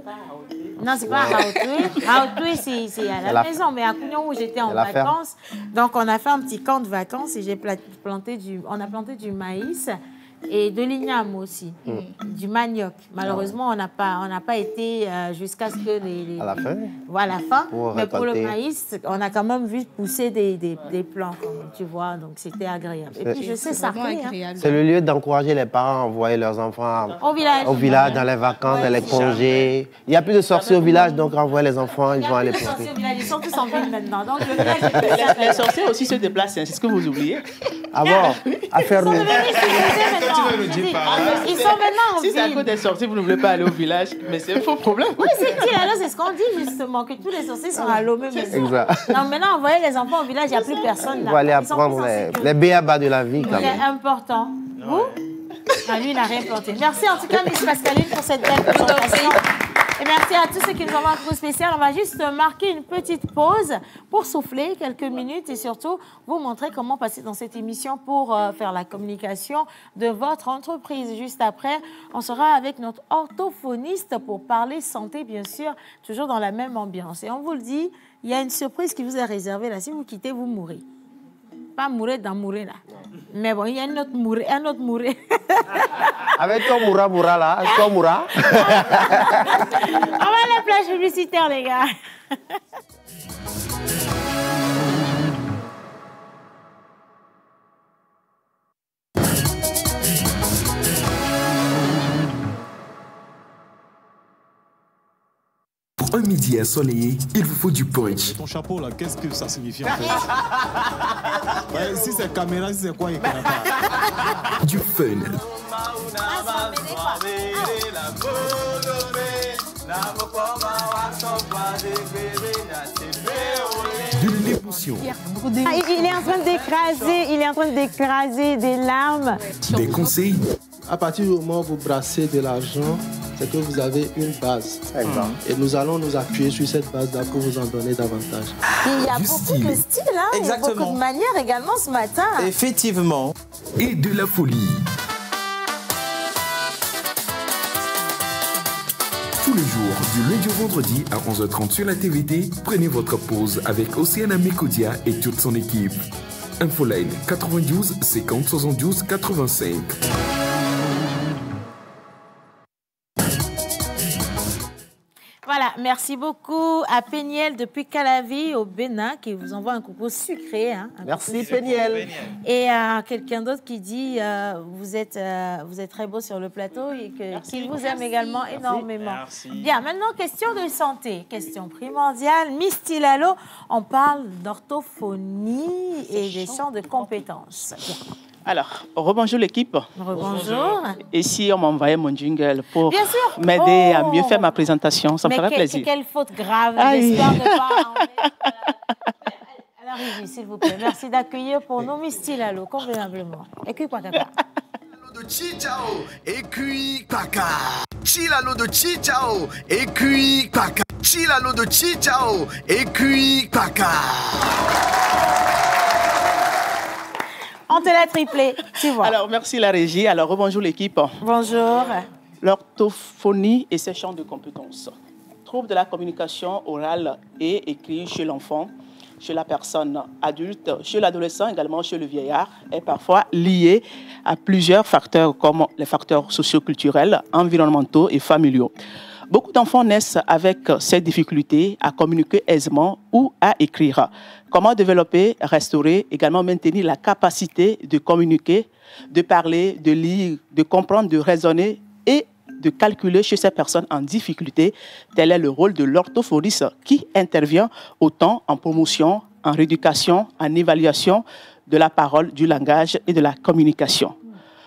Non, c'est pas à Raotoué. Raotoué, c'est à la maison. Mais à Kouniou, j'étais en vacances. Donc, on a fait un petit camp de vacances et on a planté du maïs. Et de l'igname aussi, du manioc. Malheureusement, on n'a pas été jusqu'à ce que à la fin. Voilà, la fin. Mais pour le maïs, on a quand même vu pousser des plants, tu vois. Donc, c'était agréable. Et puis, je sais, ça agréable. C'est le lieu d'encourager les parents à envoyer leurs enfants au village dans les vacances, dans les congés. Il n'y a plus de sorciers au village, donc envoyer les enfants, ils vont aller planter. Ils sont tous en ville maintenant. Donc, les sorciers aussi se déplacent, c'est ce que vous oubliez. Ah bon? À faire le... Ils sont maintenant en ville. Si c'est à cause des sorciers, vous ne voulez pas aller au village, mais c'est un faux problème. Oui, c'est ce qu'on dit justement, que tous les sorciers sont à Lomé. Exact. Non, maintenant, envoyer les enfants au village, il n'y a plus personne là. Il faut aller apprendre les béabas de la vie. C'est important. Vous? Lui, il n'a rien planté. Merci en tout cas, Miss Pascaline, pour cette belle présentation. Et merci à tous ceux qui nous ont un coup spécial. On va juste marquer une petite pause pour souffler quelques minutes et surtout vous montrer comment passer dans cette émission pour faire la communication de votre entreprise. Juste après, on sera avec notre orthophoniste pour parler santé, bien sûr, toujours dans la même ambiance. Et on vous le dit, il y a une surprise qui vous est réservée là. Si vous quittez, vous mourrez. Pas mourir dans mourir là. Mais bon, il y a un autre mourir. Avec ton moura là, ton moura. On va à la plage publicitaire, les gars. Pour un midi ensoleillé, il vous faut du punch. Ton chapeau là, qu'est-ce que ça signifie en fait? Si c'est caméra, si c'est quoi, il connaît pas. Du fun. De l'émotion. Il est en train d'écraser des larmes. Des conseils. À partir du moment où vous brassez de l'argent, c'est que vous avez une base. Et nous allons nous appuyer sur cette base-là pour vous en donner davantage. Il y a beaucoup de style, hein? Il y a beaucoup de manières également ce matin. Effectivement. Et de la folie. Tous les jours, du lundi au vendredi à 11h30 sur la TVT, prenez votre pause avec Océane Amécodia et toute son équipe. Infoline 92 50 72 85. Voilà, merci beaucoup à Péniel depuis Calavi au Bénin qui vous envoie un coucou sucré. Hein, merci Péniel. Et quelqu'un d'autre qui dit vous êtes très beau sur le plateau et qu'il vous aime également énormément. Merci. Bien, maintenant question de santé, question primordiale. Miss Tilalo, on parle d'orthophonie et des champs de compétences. Bien. Alors, rebonjour l'équipe. Rebonjour. Et si on m'envoyait mon jingle pour m'aider à mieux faire ma présentation, ça me ferait plaisir. Quelle faute grave, j'espère ne pas à la régie, s'il vous plaît. Merci d'accueillir pour nous Miss Tilalo, convenablement. Et puis, quoi, caca. De Chichao, écuit Paka. Chilalo de Chichao, écuit Paka. Chilalo de Chichao, écuit Paka. On te l'a triplé, tu vois. Alors, merci la régie. Alors, rebonjour l'équipe. Bonjour. L'orthophonie et ses champs de compétences. Troubles de la communication orale et écrite chez l'enfant, chez la personne adulte, chez l'adolescent, également chez le vieillard, est parfois lié à plusieurs facteurs comme les facteurs socioculturels, environnementaux et familiaux. Beaucoup d'enfants naissent avec ces difficultés à communiquer aisément ou à écrire. Comment développer, restaurer, également maintenir la capacité de communiquer, de parler, de lire, de comprendre, de raisonner et de calculer chez ces personnes en difficulté. Tel est le rôle de l'orthophoniste qui intervient autant en promotion, en rééducation, en évaluation de la parole, du langage et de la communication.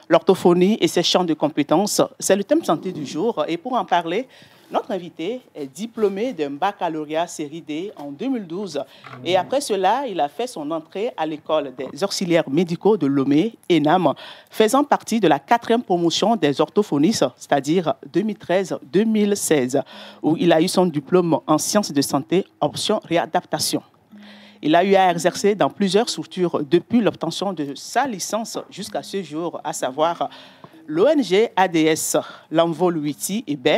L'orthophonie et ses champs de compétences, c'est le thème santé du jour. Et pour en parler, notre invité est diplômé d'un baccalauréat série D en 2012. Et après cela, il a fait son entrée à l'école des auxiliaires médicaux de Lomé, ENAM, faisant partie de la 4e promotion des orthophonistes, c'est-à-dire 2013-2016, où il a eu son diplôme en sciences de santé, option réadaptation. Il a eu à exercer dans plusieurs structures depuis l'obtention de sa licence jusqu'à ce jour, à savoir l'ONG ADS, l'Envol Witi et B,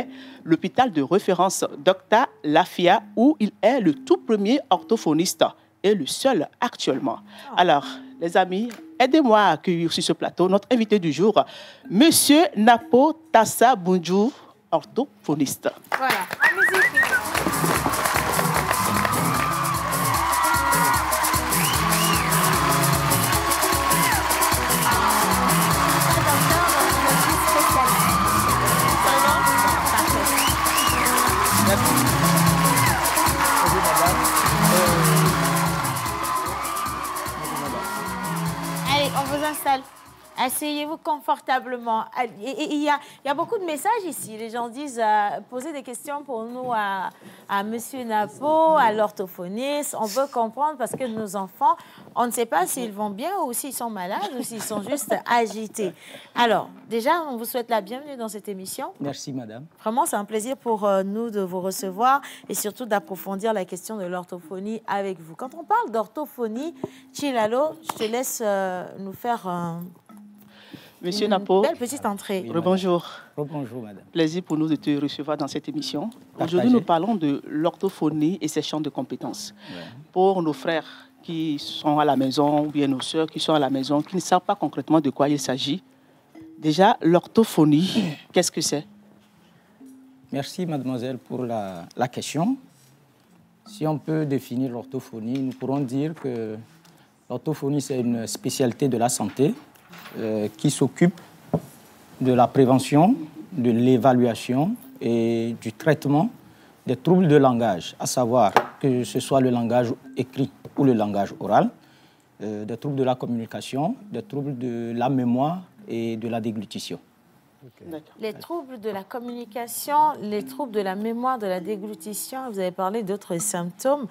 l'hôpital de référence Docta Lafia, où il est le tout premier orthophoniste et le seul actuellement. Alors, les amis, aidez-moi à accueillir sur ce plateau notre invité du jour, Monsieur Napo Tassa Bunju, orthophoniste. Voilà, en musique. Allez, on vous installe. Asseyez-vous confortablement. Il y a beaucoup de messages ici. Les gens disent posez des questions pour nous à Monsieur Napo, à l'orthophoniste. On veut comprendre parce que nos enfants, on ne sait pas s'ils vont bien ou s'ils sont malades ou s'ils sont juste agités. Alors, déjà, on vous souhaite la bienvenue dans cette émission. Merci, madame. Vraiment, c'est un plaisir pour nous de vous recevoir et surtout d'approfondir la question de l'orthophonie avec vous. Quand on parle d'orthophonie, Chilalo, je te laisse nous faire Monsieur Napo, belle petite entrée. Oui, rebonjour. Rebonjour, madame. Plaisir pour nous de te recevoir dans cette émission. Aujourd'hui, nous parlons de l'orthophonie et ses champs de compétences. Ouais. Pour nos frères qui sont à la maison, ou bien nos sœurs qui sont à la maison, qui ne savent pas concrètement de quoi il s'agit. Déjà, l'orthophonie, qu'est-ce que c'est? Merci, mademoiselle, pour la question. Si on peut définir l'orthophonie, nous pourrons dire que l'orthophonie, c'est une spécialité de la santé qui s'occupe de la prévention, de l'évaluation et du traitement des troubles de langage, à savoir que ce soit le langage écrit ou le langage oral, des troubles de la communication, des troubles de la mémoire et de la déglutition. Okay. Les troubles de la communication, les troubles de la mémoire, de la déglutition, vous avez parlé d'autres symptômes.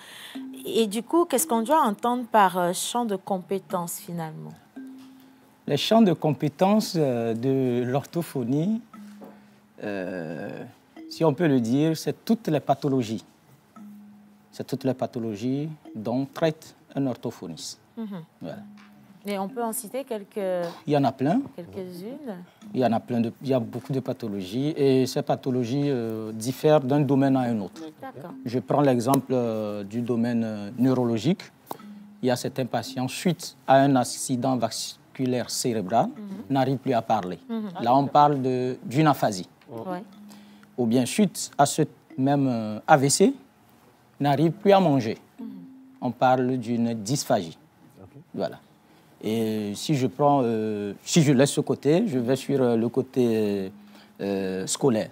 Et du coup, qu'est-ce qu'on doit entendre par champ de compétences finalement? Les champs de compétences de l'orthophonie, si on peut le dire, c'est toutes les pathologies. C'est toutes les pathologies dont traite un orthophoniste. Voilà. Et on peut en citer quelques... Il y en a plein. Quelques-unes. Il y en a plein. Il y a beaucoup de pathologies et ces pathologies diffèrent d'un domaine à un autre. Je prends l'exemple du domaine neurologique. Il y a certains patients, suite à un accident vasculaire cérébral, n'arrivent plus à parler. Là, on parle d'une aphasie. Ou bien, suite à ce même AVC, n'arrivent plus à manger. On parle d'une dysphagie. Voilà. Et si je prends, si je laisse ce côté, je vais sur le côté scolaire.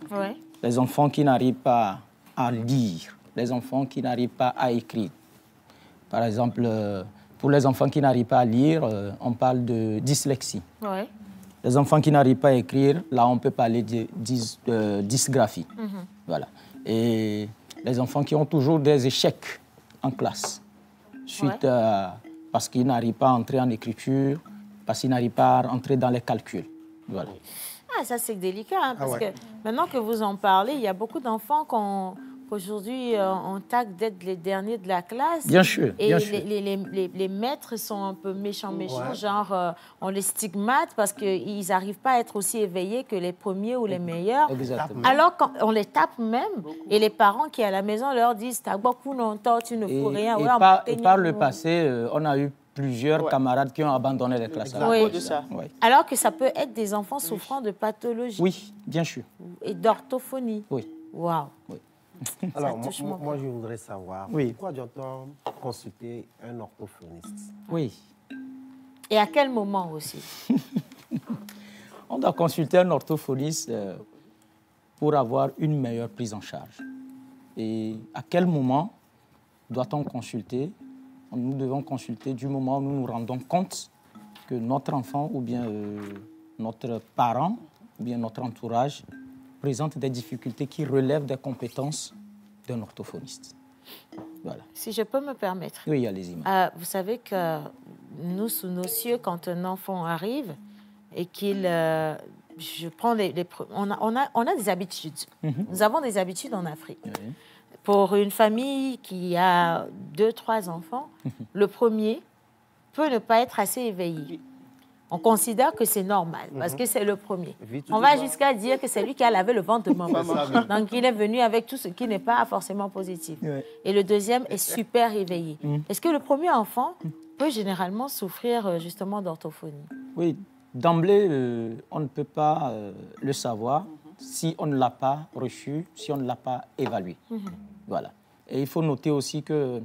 Les enfants qui n'arrivent pas à lire, les enfants qui n'arrivent pas à écrire. Par exemple, pour les enfants qui n'arrivent pas à lire, on parle de dyslexie. Les enfants qui n'arrivent pas à écrire, là, on peut parler de dysgraphie. Voilà. Et les enfants qui ont toujours des échecs en classe, suite parce qu'ils n'arrivent pas à entrer en écriture, parce qu'ils n'arrivent pas à entrer dans les calculs. Voilà. Ah, ça, c'est délicat, hein, parce que maintenant que vous en parlez, il y a beaucoup d'enfants qu'aujourd'hui, on tague d'être les derniers de la classe. Bien sûr, et bien sûr. Les maîtres sont un peu méchants, genre on les stigmate parce qu'ils n'arrivent pas à être aussi éveillés que les premiers ou les meilleurs. Exactement. Alors qu'on les tape même, et les parents qui à la maison leur disent « t'as beaucoup longtemps, tu ne fais rien ». Et par le passé, on a eu plusieurs camarades qui ont abandonné les classes. Alors que ça peut être des enfants souffrant de pathologie. Oui, bien sûr. Et d'orthophonie. Oui. Waouh. Oui. Alors, moi, je voudrais savoir, pourquoi doit-on consulter un orthophoniste? Oui. Et à quel moment aussi? On doit consulter un orthophoniste pour avoir une meilleure prise en charge. Et à quel moment doit-on consulter? Nous devons consulter du moment où nous nous rendons compte que notre enfant ou bien notre parent ou bien notre entourage présente des difficultés qui relèvent des compétences d'un orthophoniste. Voilà. Si je peux me permettre. Oui, allez-y. Vous savez que nous, sous nos cieux, quand un enfant arrive et qu'il... je prends on a des habitudes. Nous avons des habitudes en Afrique. Oui. Pour une famille qui a 2-3 enfants, le premier peut ne pas être assez éveillé. On considère que c'est normal parce que c'est le premier. On va jusqu'à dire que c'est lui qui a lavé le ventre de maman. Donc, il est venu avec tout ce qui n'est pas forcément positif. Oui. Et le deuxième est super éveillé. Est-ce que le premier enfant peut généralement souffrir justement d'orthophonie? Oui, d'emblée, on ne peut pas le savoir si on ne l'a pas reçu, si on ne l'a pas évalué. Voilà. Et il faut noter aussi que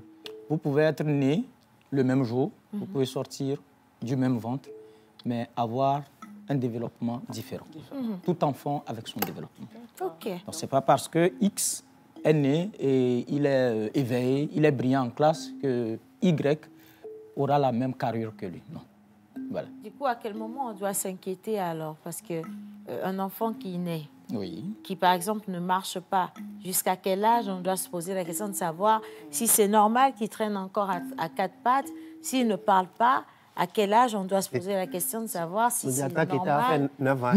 vous pouvez être né le même jour, vous pouvez sortir du même ventre, mais avoir un développement différent. Tout enfant avec son développement. Okay. Donc, ce n'est pas parce que X est né et il est éveillé, il est brillant en classe que Y aura la même carrure que lui. Non. Voilà. Du coup, à quel moment on doit s'inquiéter alors? Parce qu'un enfant qui naît, qui par exemple ne marche pas, jusqu'à quel âge on doit se poser la question de savoir si c'est normal qu'il traîne encore à 4 pattes, s'il ne parle pas, à quel âge on doit se poser la question de savoir si c'est normal. 9 ans.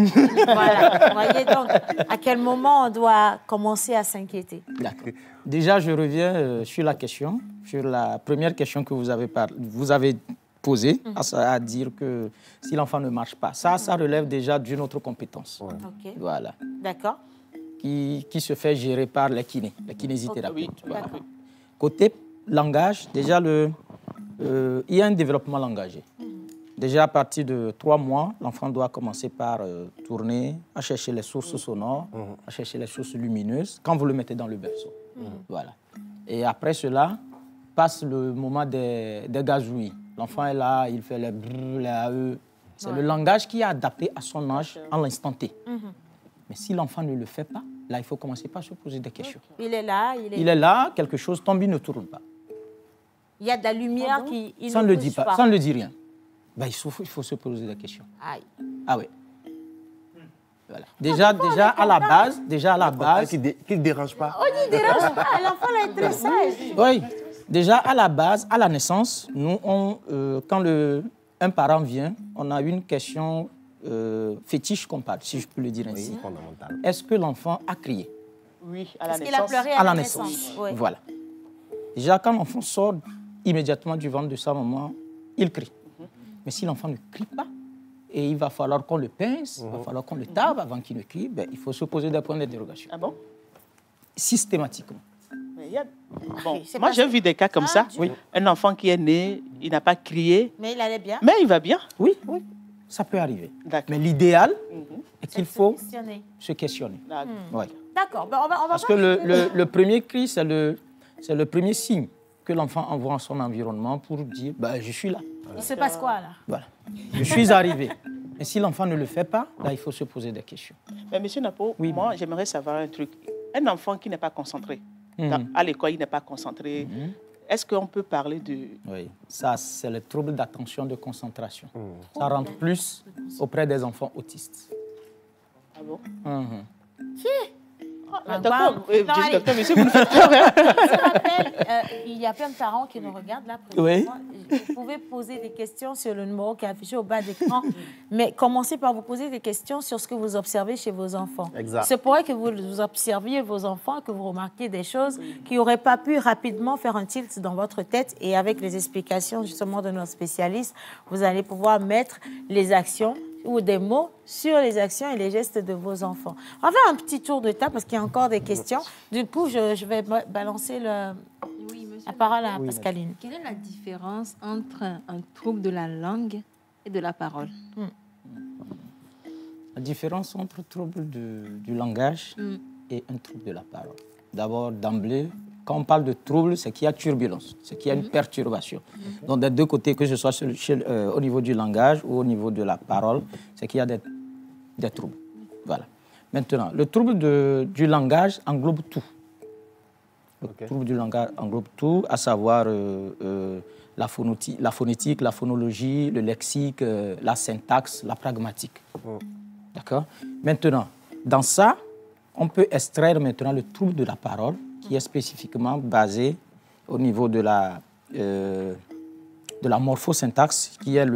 Voilà. Vous voyez donc, à quel moment on doit commencer à s'inquiéter? D'accord. Déjà, je reviens sur la question, sur la première question que vous avez posée, à dire que si l'enfant ne marche pas, ça relève déjà d'une autre compétence. Okay. Voilà. D'accord. Qui se fait gérer par les kinésithérapeutes. Okay. Voilà. Côté langage, déjà, il y a un développement langagier. Déjà, à partir de 3 mois, l'enfant doit commencer par tourner, à chercher les sources sonores, à chercher les sources lumineuses, quand vous le mettez dans le berceau. Voilà. Et après cela, passe le moment des gazouillis. L'enfant est là, il fait les brrr, les AE. C'est le langage qui est adapté à son âge en l'instant T. Mais si l'enfant ne le fait pas, là, il faut commencer par se poser des questions. Il est là, il est là, quelque chose tombe, il ne tourne pas. Il y a de la lumière qui ça ne le dit pas. Ça ne le dit rien. Ben, il faut se poser des questions. Aïe. Ah oui. Voilà. Déjà à la base. Qui ne dérange pas. Oh, il ne dérange pas. L'enfant là est très sage. Oui. Déjà à la base, à la naissance, nous, quand un parent vient, on a une question fétiche qu'on parle, si je peux le dire ainsi. Oui, fondamental. Est-ce que l'enfant a crié? Oui, à la naissance. Il a pleuré à la naissance. Oui. Voilà. Déjà, quand l'enfant sort immédiatement du ventre de sa maman, il crie. Mais si l'enfant ne crie pas, et il va falloir qu'on le pince, il va falloir qu'on le tape avant qu'il ne crie, ben, il faut se poser des points d'interrogation. Ah bon? Systématiquement. Bon, moi, j'ai vu des cas comme ça. Oui. Un enfant qui est né, il n'a pas crié. Mais il allait bien. Mais il va bien. Oui, ça peut arriver. Mais l'idéal est qu'il faut se questionner. D'accord. Ben, on va parce que le premier cri, c'est le premier signe que l'enfant envoie en son environnement pour dire « je suis là ». Il se passe quoi, là? Voilà. Je suis arrivé. Et si l'enfant ne le fait pas, là, il faut se poser des questions. Mais monsieur Napo, moi, j'aimerais savoir un truc. Un enfant qui n'est pas concentré, à l'école, il n'est pas concentré, est-ce qu'on peut parler de... Oui, ça, c'est le trouble d'attention de concentration. Ça rentre plus auprès des enfants autistes. Ah bon? D'accord, monsieur, vous nous faites peur. Je rappelle, il y a plein de parents qui nous regardent là. Oui. Vous pouvez poser des questions sur le numéro qui est affiché au bas de l'écran, mais commencez par vous poser des questions sur ce que vous observez chez vos enfants. Exact. C'est pour que vous observiez vos enfants, que vous remarquiez des choses qui n'auraient pas pu rapidement faire un tilt dans votre tête. Et avec les explications justement de nos spécialistes, vous allez pouvoir mettre les actions ou des mots sur les actions et les gestes de vos enfants. On va faire un petit tour de table parce qu'il y a encore des questions. Du coup, je vais balancer la parole à Pascaline. Quelle est la différence entre un trouble de la langue et de la parole? La différence entre trouble du langage et un trouble de la parole. D'abord, d'emblée, quand on parle de trouble, c'est qu'il y a turbulence, c'est qu'il y a une perturbation. Donc, des deux côtés, que ce soit au niveau du langage ou au niveau de la parole, c'est qu'il y a des troubles. Voilà. Maintenant, le trouble du langage englobe tout. Le trouble du langage englobe tout, à savoir la phonétique, la phonologie, le lexique, la syntaxe, la pragmatique. D'accord? Maintenant, dans ça, on peut extraire maintenant le trouble de la parole, qui est spécifiquement basé au niveau de la morphosyntaxe, qui est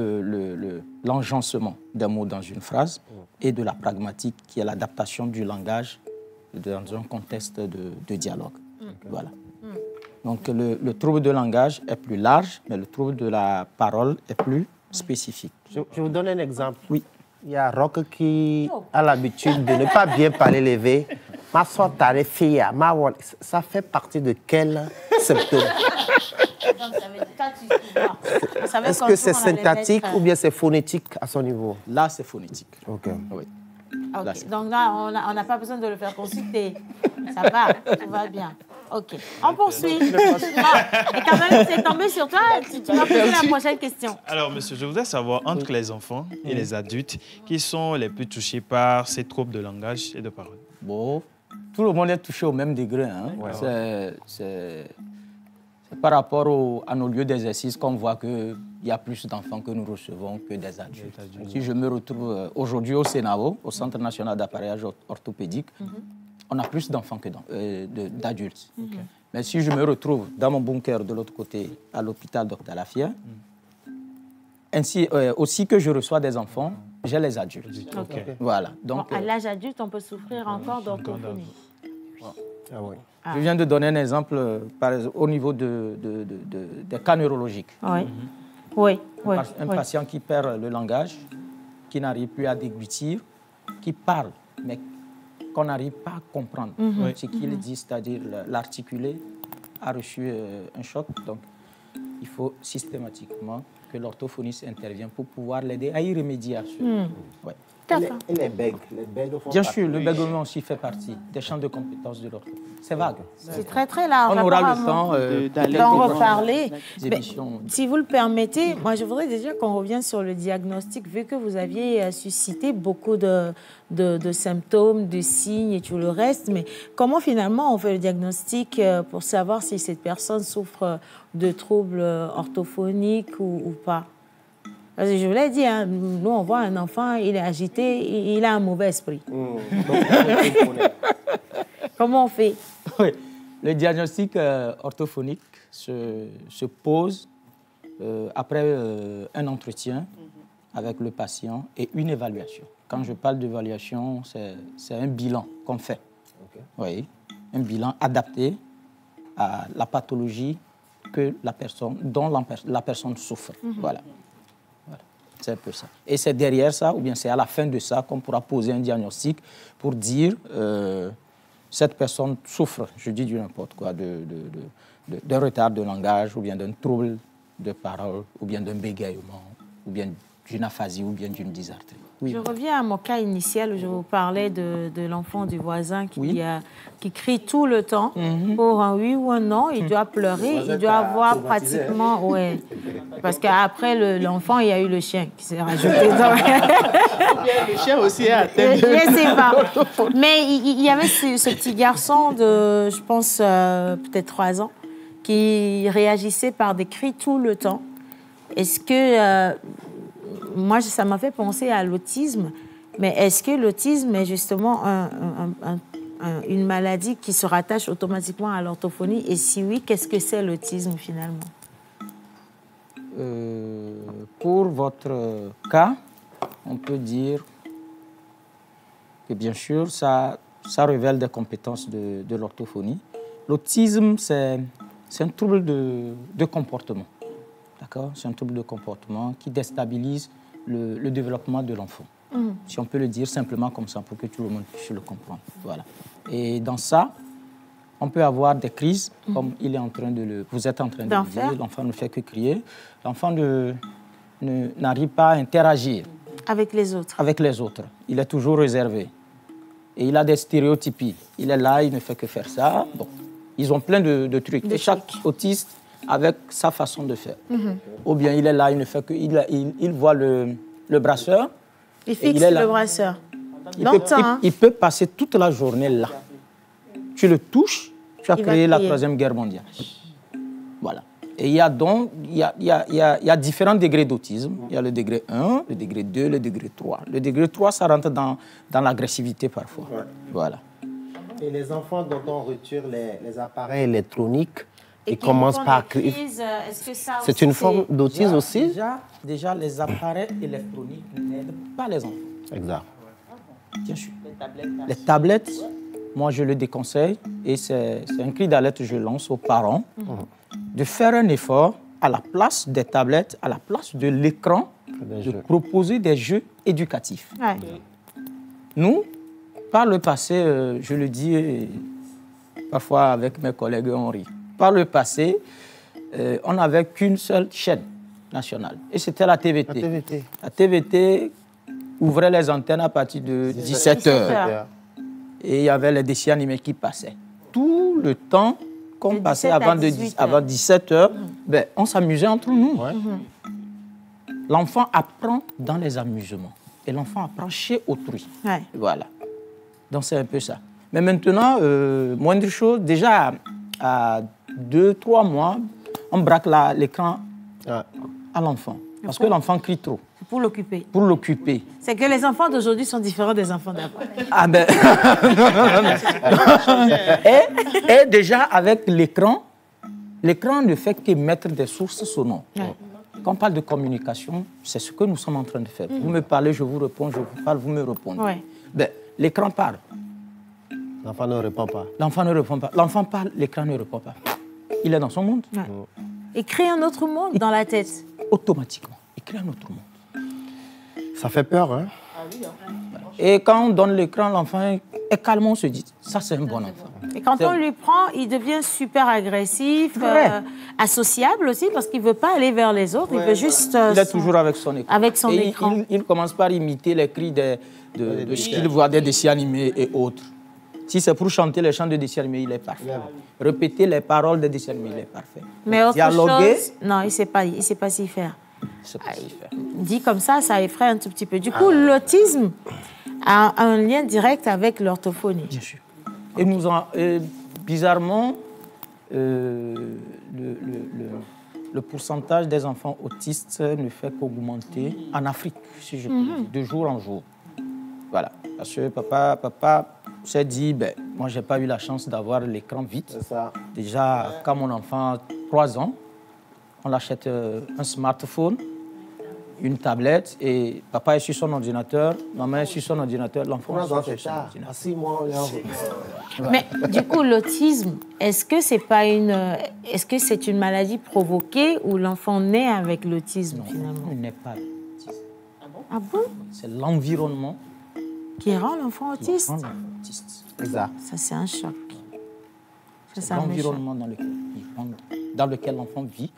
l'enjancement d'un mot dans une phrase, et de la pragmatique, qui est l'adaptation du langage dans un contexte de dialogue. Voilà. Donc le trouble de langage est plus large, mais le trouble de la parole est plus spécifique. Je vous donne un exemple. Oui. Il y a Rock qui a l'habitude de ne pas bien parler levé. Ma soeur t'arrête, fille, ça fait partie de quel symptôme? Est-ce que c'est syntactique ou bien c'est phonétique à son niveau? Là, c'est phonétique. OK. Oui. Okay. Donc là, on n'a pas besoin de le faire consulter. Ça va, tout va bien. OK. On poursuit. Et quand même, c'est tombé sur toi, tu vas poser la prochaine question. Alors, monsieur, je voudrais savoir, entre les enfants et les adultes, qui sont les plus touchés par ces troubles de langage et de parole? Bon, tout le monde est touché au même degré. Hein. Ouais. C'est par rapport à nos lieux d'exercice qu'on voit qu'il y a plus d'enfants que nous recevons que des adultes. Si je me retrouve aujourd'hui au CENAO, au Centre national d'appareillage orthopédique, on a plus d'enfants que d'adultes. Mais si je me retrouve dans mon bunker de l'autre côté, à l'hôpital Dr Lafayette, ainsi aussi que je reçois des enfants, j'ai les adultes. Voilà. Donc, à l'âge adulte, on peut souffrir encore d'orthophonie. Je viens de donner un exemple au niveau des cas neurologiques. Un patient qui perd le langage, qui n'arrive plus à déglutir, qui parle, mais qu'on n'arrive pas à comprendre ce qu'il dit, c'est-à-dire l'articulé a reçu un choc. Donc, il faut systématiquement que l'orthophoniste intervienne pour pouvoir l'aider à y remédier. Et les bègues Bien sûr, le bégaiement aussi fait partie des champs de compétences de l'orthophoniste. C'est vague. C'est très, très large. On aura le temps d'en reparler. Si vous le permettez, moi, je voudrais déjà qu'on revienne sur le diagnostic, vu que vous aviez suscité beaucoup de symptômes, de signes et tout le reste. Mais comment, finalement, on fait le diagnostic pour savoir si cette personne souffre de troubles orthophoniques ou pas? Parce que je vous l'ai dit, hein, nous, on voit un enfant, il est agité, il a un mauvais esprit. Comment on fait? Oui. Le diagnostic orthophonique se pose après un entretien avec le patient et une évaluation. Quand je parle d'évaluation, c'est un bilan qu'on fait. Oui, un bilan adapté à la pathologie dont la personne souffre. Voilà. C'est un peu ça. Et c'est derrière ça, ou bien c'est à la fin de ça, qu'on pourra poser un diagnostic pour dire cette personne souffre, je dis du n'importe quoi, d'un retard de langage, ou bien d'un trouble de parole, ou bien d'un bégaiement, ou bien d'une aphasie, ou bien d'une dysarthrie. Oui. Je reviens à mon cas initial où je vous parlais de l'enfant du voisin qui crie tout le temps pour un oui ou un non. Il doit pleurer, il doit avoir pratiquement... Ouais. Parce qu'après l'enfant, il y a eu le chien qui s'est rajouté. Le chien aussi est atteint. Je ne sais pas. Mais il y avait ce petit garçon de, je pense, peut-être 3 ans, qui réagissait par des cris tout le temps. Est-ce que... moi, ça m'a fait penser à l'autisme, mais est-ce que l'autisme est justement une maladie qui se rattache automatiquement à l'orthophonie? Et si oui, qu'est-ce que c'est l'autisme finalement? Pour votre cas, on peut dire que bien sûr, ça révèle des compétences de l'orthophonie. L'autisme, c'est un trouble de comportement. D'accord? C'est un trouble de comportement qui déstabilise le développement de l'enfant. Si on peut le dire simplement comme ça, pour que tout le monde puisse le comprendre. Voilà. Et dans ça, on peut avoir des crises, comme vous êtes en train de le dire. L'enfant ne fait que crier. L'enfant n'arrive pas à interagir. Avec les autres. Avec les autres. Il est toujours réservé. Et il a des stéréotypies. Il est là, il ne fait que faire ça. Bon. Ils ont plein de trucs. Et chaque autiste avec sa façon de faire. Ou bien il est là, il ne fait que... Il voit le brasseur. Il fixe le brasseur. Il peut passer toute la journée là. Tu le touches, tu as créé la Troisième Guerre mondiale. Voilà. Et il y a donc il y a différents degrés d'autisme. Il y a le degré 1, le degré 2, le degré 3. Le degré 3, ça rentre dans l'agressivité parfois. Ouais. Voilà. Et les enfants dont on retire les appareils électroniques, ils commencent par crier. C'est une forme d'autisme aussi? Déjà, les appareils électroniques n'aident pas les enfants. Exact. Bien sûr. Les tablettes, moi je le déconseille et c'est un cri d'alerte que je lance aux parents de faire un effort à la place des tablettes, à la place de l'écran, de proposer des jeux éducatifs. Ouais. Nous, par le passé, je le dis et parfois avec mes collègues, on rit. Par le passé, on n'avait qu'une seule chaîne nationale et c'était la TVT. La TVT ouvrait les antennes à partir de 17h. Et il y avait les dessins animés qui passaient. Tout le temps qu'on passait avant 17h, ben, on s'amusait entre nous. Ouais. L'enfant apprend dans les amusements. Et l'enfant apprend chez autrui. Ouais. Voilà. Donc c'est un peu ça. Mais maintenant, moindre chose, déjà à 2-3 mois, on braque l'écran à l'enfant. Parce que l'enfant crie trop. Pour l'occuper. Pour l'occuper. C'est que les enfants d'aujourd'hui sont différents des enfants d'avant. Ah ben... et déjà, avec l'écran, l'écran ne fait qu'émettre des sources sonores. Ouais. Quand on parle de communication, c'est ce que nous sommes en train de faire. Vous me parlez, je vous réponds, je vous parle, vous me répondez. Ouais. Ben, l'écran parle. L'enfant ne répond pas. L'enfant ne répond pas. L'enfant parle, l'écran ne répond pas. Il est dans son monde. Ouais. Et crée un autre monde dans la tête. Automatiquement. Il crée un autre monde. Ça fait peur, hein? Et quand on donne l'écran, l'enfant est calme, on se dit, ça c'est un bon enfant. Et quand on lui prend, il devient super agressif, associable aussi, parce qu'il ne veut pas aller vers les autres, il veut juste... il est toujours avec son écran. Avec son écran. Il commence par imiter les cris de ce qu'il voit des dessins animés et autres. Si c'est pour chanter les chants de dessins animés, il est parfait. Répéter les paroles des dessins animés, il est parfait. Mais autre chose, non, il ne sait pas s'y faire. Dit comme ça effraie un tout petit peu. Du coup, l'autisme a un lien direct avec l'orthophonie. Bien sûr. Et bizarrement, le pourcentage des enfants autistes ne fait qu'augmenter en Afrique, si je peux dire, de jour en jour. Voilà. Parce que papa s'est dit, ben, moi, je n'ai pas eu la chance d'avoir l'écran vite. Déjà, quand mon enfant a 3 ans, on l'achète un smartphone, une tablette, et papa est sur son ordinateur, maman est sur son ordinateur, l'enfant est sur son ordinateur. 6 mois, Mais du coup, l'autisme, est-ce que c'est une maladie provoquée ou l'enfant naît avec l'autisme finalement? Il n'est pas autiste. Ah bon? C'est l'environnement qui rend l'enfant autiste. Exact. Ça, c'est un choc. C'est l'environnement dans lequel l'enfant vit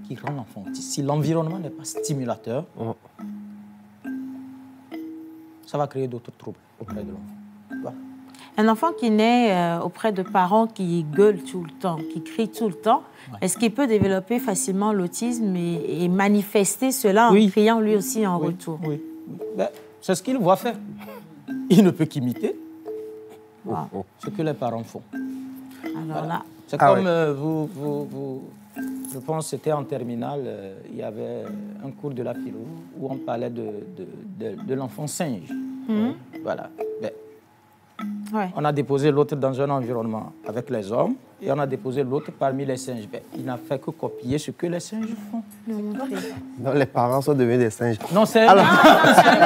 qui rend l'enfant autiste. Si l'environnement n'est pas stimulateur, ça va créer d'autres troubles auprès de l'enfant. Voilà. Un enfant qui naît auprès de parents qui gueulent tout le temps, qui crient tout le temps, est-ce qu'il peut développer facilement l'autisme et manifester cela en criant lui aussi en retour? Oui. Ben, c'est ce qu'il voit faire. Il ne peut qu'imiter ce que les parents font. Alors là... C'est comme je pense que c'était en terminale, il y avait un cours de la philo où on parlait de l'enfant singe. Voilà. Ben, on a déposé l'autre dans un environnement avec les hommes et on a déposé l'autre parmi les singes. Ben, il n'a fait que copier ce que les singes font. Non, les parents sont devenus des singes. Non, c'est un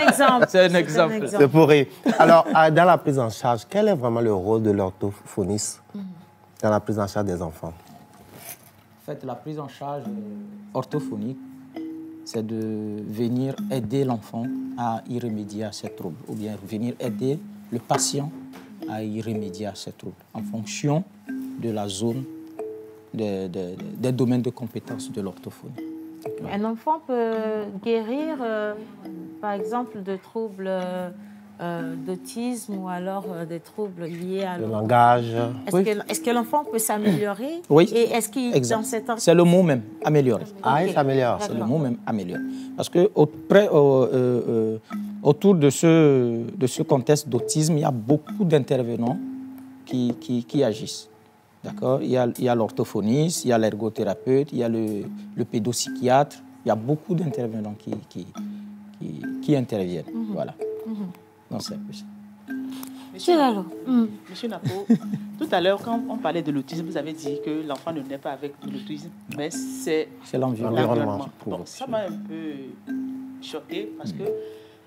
exemple. C'est un exemple. C'est pour rire. Alors, dans la prise en charge, quel est vraiment le rôle de l'orthophoniste dans la prise en charge des enfants? En fait, la prise en charge orthophonique, c'est de venir aider l'enfant à y remédier à ses troubles, ou bien venir aider le patient à y remédier à ses troubles, en fonction de la zone, des domaines de compétences de l'orthophonie. Un enfant peut guérir, par exemple, de troubles d'autisme ou alors des troubles liés à le langage. Est-ce que l'enfant peut s'améliorer? Oui. Et est-ce qu'il dans cette c'est le mot même, améliorer. Ah, il s'améliore. C'est le mot même, améliorer. Parce que autour de ce contexte d'autisme, il y a beaucoup d'intervenants qui agissent. D'accord? Il y a l'orthophoniste, il y a l'ergothérapeute, il y a le pédopsychiatre. Il y a beaucoup d'intervenants qui interviennent. Voilà. Non, c'est un peu ça. Monsieur Napo, tout à l'heure, quand on parlait de l'autisme, vous avez dit que l'enfant ne naît pas avec l'autisme, mais c'est l'environnement. Bon, ça m'a un peu choqué parce que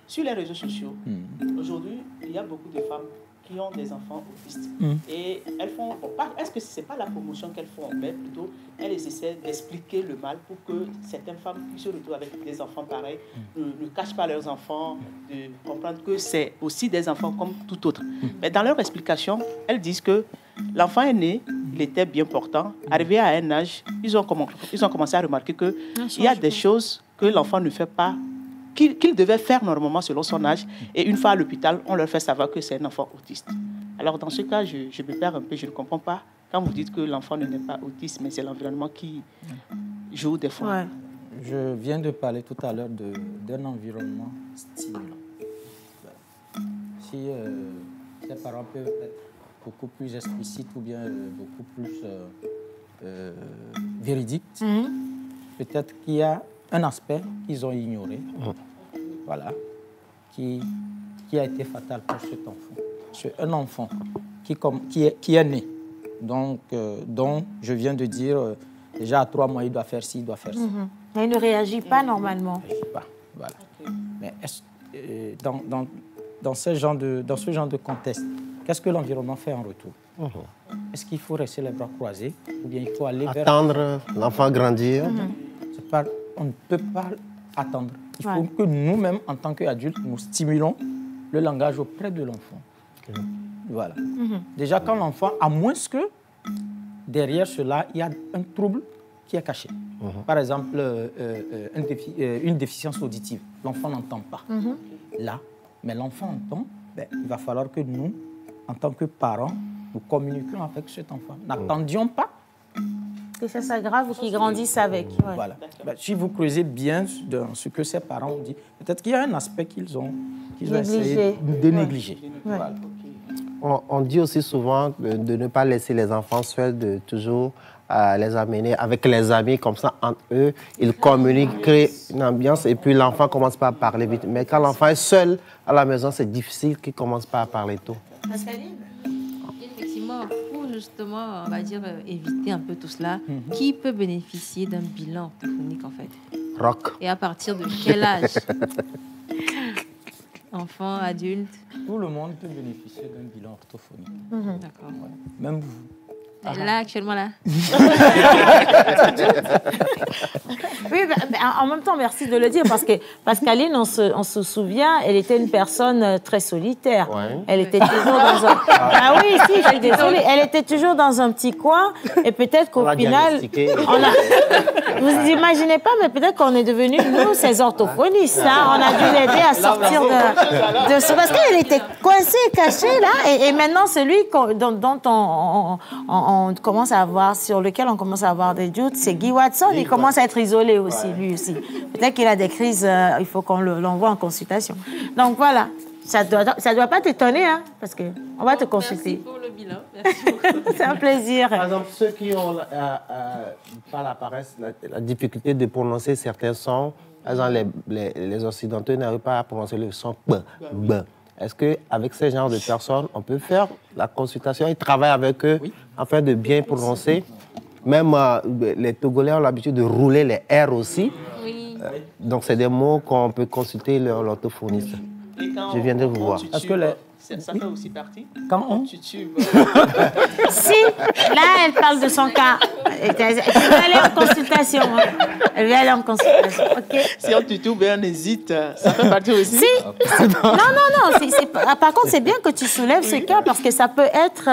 sur les réseaux sociaux, aujourd'hui, il y a beaucoup de femmes qui ont des enfants autistes. Et elles font, est-ce que ce n'est pas la promotion qu'elles font, mais plutôt elles essaient d'expliquer le mal pour que certaines femmes qui se retrouvent avec des enfants pareils ne cachent pas leurs enfants, de comprendre que c'est aussi des enfants comme tout autre. Mais dans leur explication, elles disent que l'enfant est né, il était bien portant, arrivé à un âge, ils ont commencé à remarquer qu'il y a des choses que l'enfant ne fait pas, qu'il devait faire normalement selon son âge. Et une fois à l'hôpital, on leur fait savoir que c'est un enfant autiste. Alors dans ce cas, je me perds un peu, je ne comprends pas. Quand vous dites que l'enfant n'est pas autiste, mais c'est l'environnement qui joue des fois. Ouais. Je viens de parler tout à l'heure d'un environnement stimulant. Si les parents peuvent être beaucoup plus explicites ou bien beaucoup plus véridiques, peut-être qu'il y a un aspect qu'ils ont ignoré, voilà, qui a été fatal pour cet enfant. C'est un enfant qui est né, donc, dont je viens de dire, déjà à 3 mois, il doit faire ci, il doit faire ça. Mais il ne réagit pas normalement. Il ne réagit pas, voilà. Mais dans ce genre de contexte, qu'est-ce que l'environnement fait en retour? Est-ce qu'il faut rester les bras croisés ou bien il faut aller attendre l'enfant grandir? On ne peut pas attendre. Il faut que nous-mêmes, en tant qu'adultes, nous stimulons le langage auprès de l'enfant. Voilà. Déjà, quand l'enfant, à moins que derrière cela, il y a un trouble qui est caché. Par exemple, une déficience auditive. L'enfant n'entend pas. Là, mais l'enfant entend, il va falloir que nous, en tant que parents, nous communiquions avec cet enfant. N'attendions pas que ça s'aggrave ou qu'ils grandissent avec. Voilà. Si vous creusez bien dans ce que ces parents ont dit, peut-être qu'il y a un aspect qu'ils ont essayé de négliger. Voilà. On dit aussi souvent de ne pas laisser les enfants seuls, de toujours les amener avec les amis, comme ça, entre eux, ils communiquent, créent une ambiance, et puis l'enfant commence pas à parler vite. Mais quand l'enfant est seul à la maison, c'est difficile qu'il commence pas à parler tôt. Effectivement, pour justement, on va dire, éviter un peu tout cela, qui peut bénéficier d'un bilan orthophonique, en fait? Rock. Et à partir de quel âge? Enfant, adulte? Tout le monde peut bénéficier d'un bilan orthophonique. D'accord. Voilà. Même vous. Là, actuellement, là. Oui, en même temps, merci de le dire, parce que Pascaline, on se souvient, elle était une personne très solitaire. Elle était toujours dans un... Ah oui, si, je suis désolée. Elle était toujours dans un petit coin, et peut-être qu'au final... Vous imaginez pas, mais peut-être qu'on est devenus, nous, ces orthophonistes. On a dû l'aider à sortir de ce... Parce qu'elle était coincée, cachée, là, et maintenant, celui dont on commence à avoir, sur lequel on commence à avoir des doutes, c'est Guy Watson. Il commence à être isolé aussi, lui aussi. Peut-être qu'il a des crises, il faut qu'on l'envoie en consultation. Donc voilà, ça doit pas t'étonner, hein, parce qu'on va te consulter. Merci pour le bilan. C'est un plaisir. Par exemple, ceux qui ont pas la paresse, la difficulté de prononcer certains sons, par exemple, les occidentaux n'arrivent pas à prononcer le son B, B. Est-ce qu'avec ce genre de personnes, on peut faire la consultation et travailler avec eux afin de bien prononcer? Même les Togolais ont l'habitude de rouler les R aussi. Donc, c'est des mots qu'on peut consulter l'orthophoniste. Je viendrai vous voir. Est-ce que ça fait aussi partie? Quand on titube. Si, là, elle parle de son cas. Elle va aller en consultation. Elle va aller en consultation. Si on titube et on hésite, ça fait partie aussi? Si. Non. Par contre, c'est bien que tu soulèves ce cas parce que ça peut être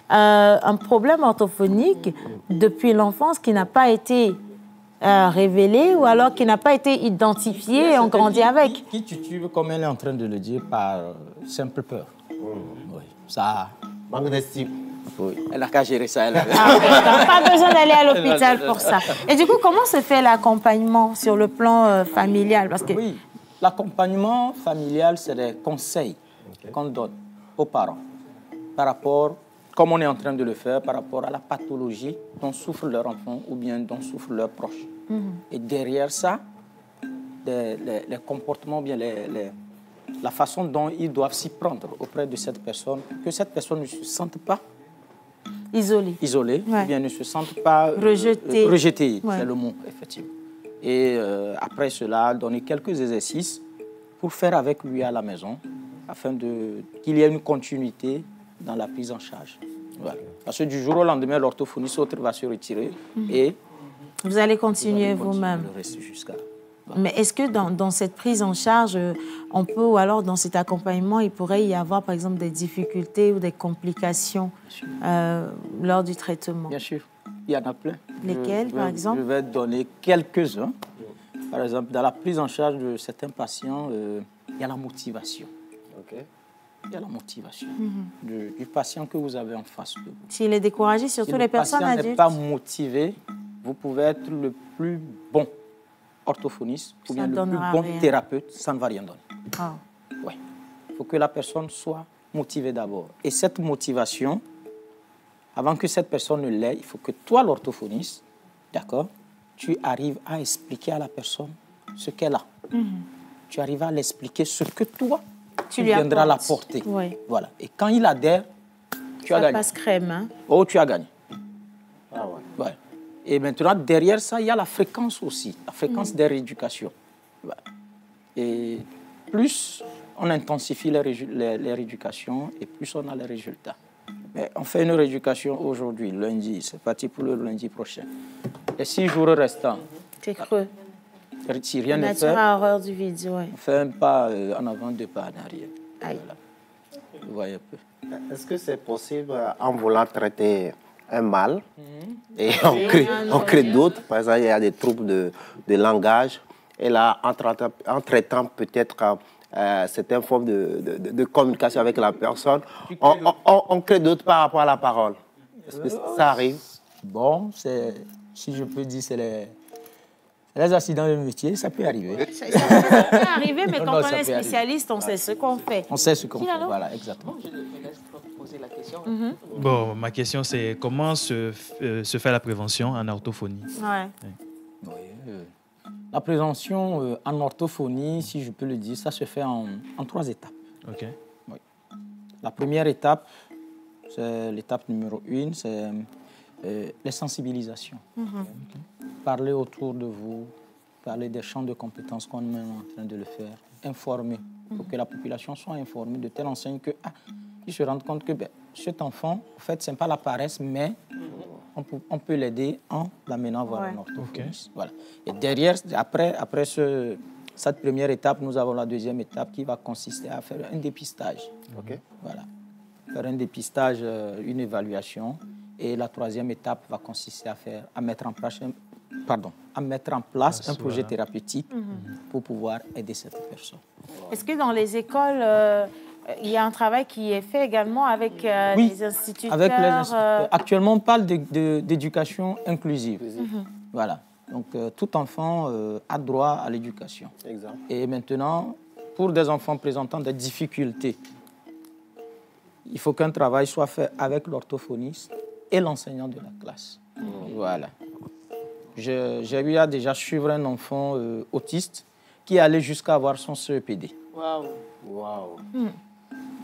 un problème orthophonique depuis l'enfance qui n'a pas été révélé ou alors qui n'a pas été identifié et on grandit avec. Qui titube, comme elle est en train de le dire, par simple peur. Oui, ça... Manque d'estime. Oui, elle n'a qu'à gérer ça. Elle. Pas besoin d'aller à l'hôpital pour ça. Et du coup, comment se fait l'accompagnement sur le plan familial? Parce que... Oui, l'accompagnement familial, c'est des conseils qu'on donne aux parents par rapport, comme on est en train de le faire, par rapport à la pathologie dont souffrent leurs enfants ou bien dont souffrent leurs proches. Et derrière ça, les comportements, bien la façon dont ils doivent s'y prendre auprès de cette personne, que cette personne ne se sente pas isolée, ou bien ne se sente pas rejetée. C'est le mot, effectivement. Et après cela, donner quelques exercices pour faire avec lui à la maison, afin qu'il y ait une continuité dans la prise en charge. Voilà. Parce que du jour au lendemain, l'orthophoniste autre va se retirer et... Vous allez continuer vous-même. Le reste jusqu'à... Mais est-ce que dans cette prise en charge, on peut, ou alors dans cet accompagnement, il pourrait y avoir, par exemple, des difficultés ou des complications lors du traitement? Bien sûr, il y en a plein. Lesquels, par exemple? Je vais donner quelques-uns. Par exemple, dans la prise en charge de certains patients, il y a la motivation. Il y a la motivation du patient que vous avez en face de vous. S'il est découragé, surtout les personnes adultes. Si le patient n'est pas motivé, vous pouvez être le plus bon orthophoniste ou bien le plus bon thérapeute, ça ne va rien donner. Ouais. Il faut que la personne soit motivée d'abord. Et cette motivation, avant que cette personne ne l'ait, il faut que toi, l'orthophoniste, d'accord, tu arrives à expliquer à la personne ce qu'elle a. Tu arrives à l'expliquer ce que toi, tu viendras l'apporter. Voilà. Et quand il adhère, tu as gagné. Ça passe crème, hein? Oh, tu as gagné. Ouais. Et maintenant, derrière ça, il y a la fréquence aussi, la fréquence des rééducations. Voilà. Et plus on intensifie les rééducations et plus on a les résultats. Mais on fait une rééducation aujourd'hui, lundi, c'est parti pour le lundi prochain. Les 6 jours restants. C'est creux. Si rien n'est fait, horreur du vide, on fait un pas en avant, 2 pas en arrière. Voilà. Vous voyez un peu. Est-ce que c'est possible, en voulant traiter un mal, et on crée d'autres? Par exemple, il y a des troubles de langage, et là, en traitant peut-être certaines formes de communication avec la personne, on crée d'autres par rapport à la parole. Est-ce que ça arrive? Bon, si je peux dire, c'est les accidents de métier, ça peut arriver. Ça peut arriver, mais quand on est spécialiste, on sait ce qu'on fait. On sait ce qu'on fait, voilà, exactement. Poser la question. Bon, ma question, c'est comment se fait la prévention en orthophonie? La prévention en orthophonie, si je peux le dire, ça se fait en 3 étapes. Oui. La première étape, c'est l'étape numéro 1, c'est les sensibilisations. Parler autour de vous, parler des champs de compétences qu'on est en train de le faire, informer, pour que la population soit informée de telle enseigne que ils se rendent compte que cet enfant, en fait, ce n'est pas la paresse, mais on peut l'aider en l'amenant voir un orthophoniste. Voilà. Et derrière, après cette première étape, nous avons la deuxième étape qui va consister à faire un dépistage. Voilà. Faire un dépistage, une évaluation. Et la troisième étape va consister à mettre en place un projet thérapeutique pour pouvoir aider cette personne. Est-ce que dans les écoles, il y a un travail qui est fait également avec les instituteurs? Avec les instituteurs. Actuellement, on parle d'éducation inclusive. Voilà. Donc, tout enfant a droit à l'éducation. Et maintenant, pour des enfants présentant des difficultés, il faut qu'un travail soit fait avec l'orthophoniste et l'enseignant de la classe. Voilà. J'ai eu à déjà suivre un enfant autiste qui allait jusqu'à avoir son CEPD.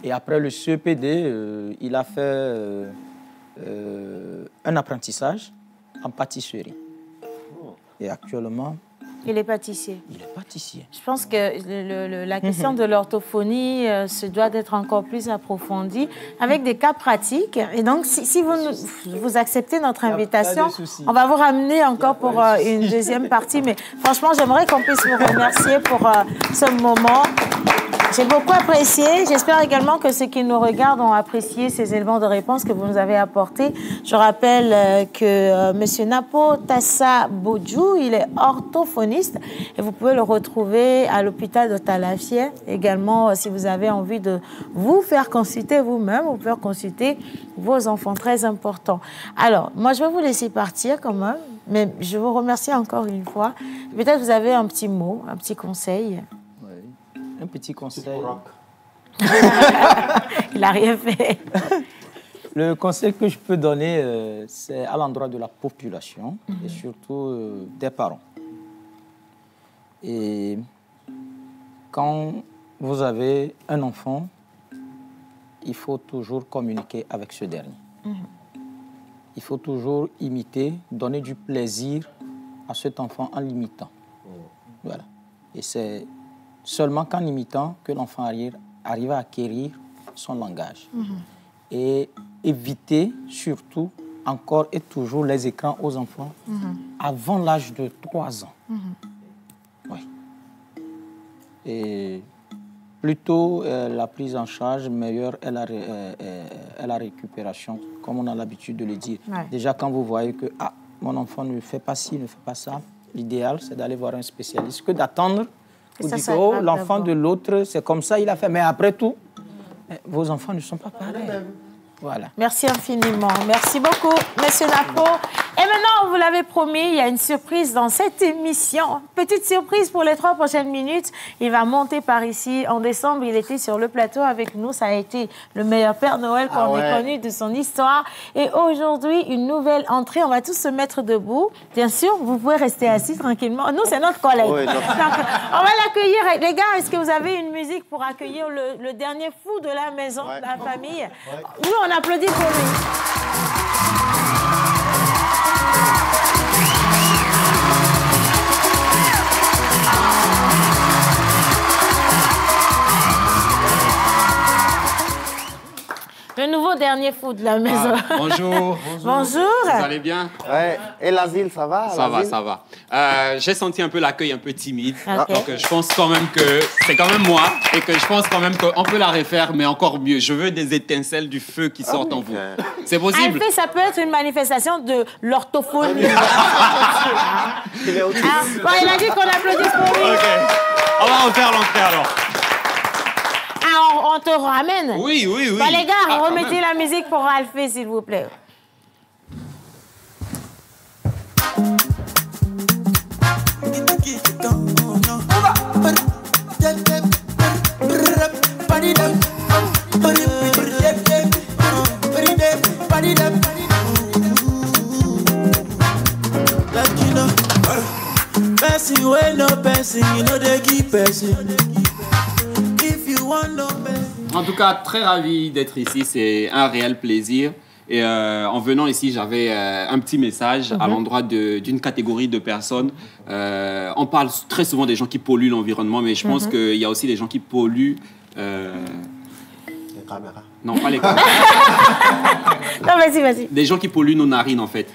Et après le CEPD, il a fait un apprentissage en pâtisserie. Et actuellement... Il est pâtissier. Il est pâtissier. Je pense que la question de l'orthophonie se doit d'être encore plus approfondie avec des cas pratiques. Et donc, si vous acceptez notre invitation, on va vous ramener encore pour une deuxième partie. Mais franchement, j'aimerais qu'on puisse vous remercier pour ce moment. J'ai beaucoup apprécié. J'espère également que ceux qui nous regardent ont apprécié ces éléments de réponse que vous nous avez apportés. Je rappelle que M. Napo Tassa Bodjou, il est orthophoniste et vous pouvez le retrouver à l'hôpital de Talafié. Également, si vous avez envie de vous faire consulter vous-même, vous pouvez consulter vos enfants, très important. Alors, moi, je vais vous laisser partir quand même, mais je vous remercie encore une fois. Peut-être vous avez un petit mot, un petit conseil. Oui. Un petit conseil. Il n'a rien fait. Le conseil que je peux donner, c'est à l'endroit de la population et surtout des parents. Et quand vous avez un enfant, il faut toujours communiquer avec ce dernier. Il faut toujours imiter, donner du plaisir à cet enfant en l'imitant. Voilà. Et c'est seulement qu'en imitant que l'enfant arrive à acquérir son langage. Et éviter surtout encore et toujours les écrans aux enfants avant l'âge de 3 ans. Oui. Et plutôt la prise en charge, meilleure est la récupération, comme on a l'habitude de le dire. Ouais. Déjà, quand vous voyez que mon enfant ne fait pas ci, ne fait pas ça, l'idéal, c'est d'aller voir un spécialiste que d'attendre. Vous dites, oh, l'enfant de l'autre, c'est comme ça, il a fait. Mais après tout, vos enfants ne sont pas pareils. Voilà. Merci infiniment. Merci beaucoup, Monsieur Napo. Et maintenant, vous l'avez promis, il y a une surprise dans cette émission. Petite surprise pour les 3 prochaines minutes. Il va monter par ici. En décembre, il était sur le plateau avec nous. Ça a été le meilleur Père Noël qu'on ait connu de son histoire. Et aujourd'hui, une nouvelle entrée. On va tous se mettre debout. Bien sûr, vous pouvez rester assis tranquillement. Nous, c'est notre collègue. Oui, donc, on va l'accueillir. Les gars, est-ce que vous avez une musique pour accueillir le dernier fou de la maison, de la famille? Nous, on applaudit pour lui. Le nouveau dernier fou de la maison. Bonjour. Bonjour. Vous allez bien? Ouais. Et l'asile, ça va? Ça va. J'ai senti un peu l'accueil un peu timide. Okay. Donc, je pense quand même que c'est quand même moi et que je pense quand même qu'on peut la refaire, mais encore mieux. Je veux des étincelles du feu qui sortent en vous. C'est possible? Ça peut être une manifestation de l'orthophonie. Il a dit qu'on applaudisse pour lui. OK. On va refaire l'entrée alors. On te ramène. Oui. Bah, les gars, remettez la musique pour Alphée, s'il vous plaît. En tout cas, très ravi d'être ici. C'est un réel plaisir. Et en venant ici, j'avais un petit message à l'endroit d'une catégorie de personnes. On parle très souvent des gens qui polluent l'environnement, mais je pense qu'il y a aussi des gens qui polluent... Les caméras. Non, pas les caméras. Non, vas-y. Des gens qui polluent nos narines, en fait.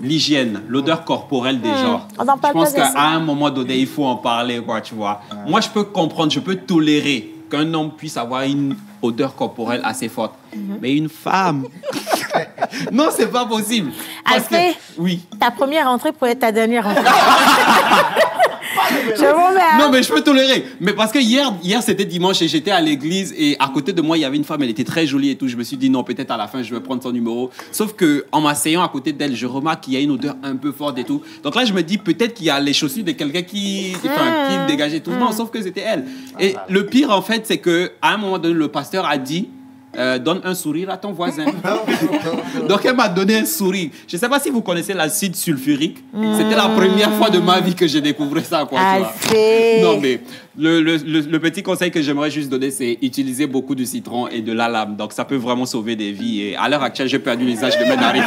L'hygiène, l'odeur corporelle des gens. Je pense qu'à un moment donné, il faut en parler, quoi, tu vois. Moi, je peux comprendre, je peux tolérer qu'un homme puisse avoir une odeur corporelle assez forte. Mais une femme... non, c'est pas possible. Alphée, oui. Ta première entrée pourrait être ta dernière entrée. Je vous mets. Non, mais je peux tolérer. Mais parce que hier c'était dimanche et j'étais à l'église et à côté de moi, il y avait une femme, elle était très jolie et tout. Je me suis dit, non, peut-être à la fin, je vais prendre son numéro. Sauf qu'en m'asseyant à côté d'elle, je remarque qu'il y a une odeur un peu forte et tout. Donc là, je me dis, peut-être qu'il y a les chaussures de quelqu'un qui dégageait tout. Non, sauf que c'était elle. Et le pire, en fait, c'est qu'à un moment donné, le pasteur a dit, donne un sourire à ton voisin. Donc elle m'a donné un sourire. Je ne sais pas si vous connaissez l'acide sulfurique. C'était la première fois de ma vie que j'ai découvert ça, quoi. Non, mais le petit conseil que j'aimerais juste donner, c'est utiliser beaucoup de citron et de la lame. Donc ça peut vraiment sauver des vies. Et à l'heure actuelle, j'ai perdu l'usage de mes narines.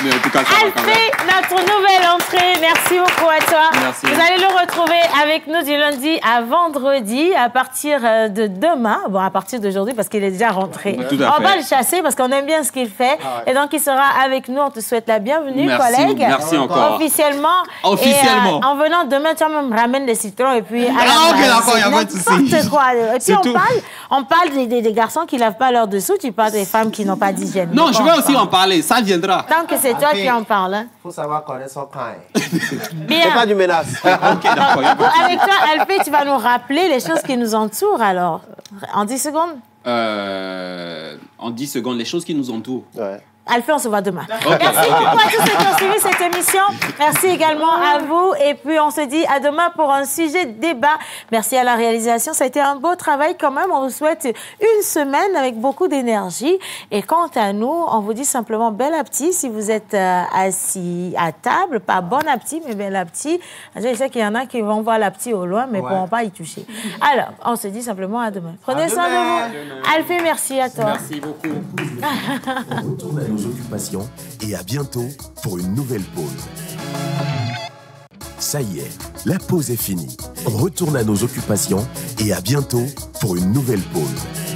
Mais en tout cas, ça va quand même. Alphée, notre nouvelle entrée. Merci beaucoup à toi. Merci. Vous allez le retrouver avec nous du lundi à vendredi à partir de demain. Bon, à partir d'aujourd'hui parce qu'il est déjà rentré. Tout à On va fait. le chasser parce qu'on aime bien ce qu'il fait. Et donc, il sera avec nous. On te souhaite la bienvenue, Merci, collègue. merci encore. Officiellement. Officiellement. Et, en venant demain, tu me ramènes des citrons et puis... Ah, ok, d'accord, il n'y a pas de souci. N'importe quoi. Et puis, C'est tout. on parle des garçons qui ne lavent pas leur dessous. Tu parles des femmes qui n'ont pas d'hygiène. Non, je vais aussi en parler. Ça viendra. Tant que c'est toi qui en parles. Hein. Il faut savoir connaître son camp. Bien. C'est pas du menace. Ok, d'accord. Avec toi, Alphée, tu vas nous rappeler les choses qui nous entourent alors. En 10 secondes. En 10 secondes, les choses qui nous entourent. Ouais. Alphée, on se voit demain. Ok, Merci ok. beaucoup à tous ceux qui ont suivi cette émission. Merci également à vous. Et puis, on se dit à demain pour un sujet de débat. Merci à la réalisation. Ça a été un beau travail quand même. On vous souhaite une semaine avec beaucoup d'énergie. Et quant à nous, on vous dit simplement bel appétit si vous êtes assis à table. Pas bon appétit, mais bel appétit. Je sais qu'il y en a qui vont voir l'appétit au loin, mais ne pourront pas y toucher. Alors, on se dit simplement à demain. Prenez soin de vous. Alphée, merci à toi. Merci beaucoup. Retourne à nos occupations et à bientôt pour une nouvelle pause. Ça y est, la pause est finie. On retourne à nos occupations et à bientôt pour une nouvelle pause.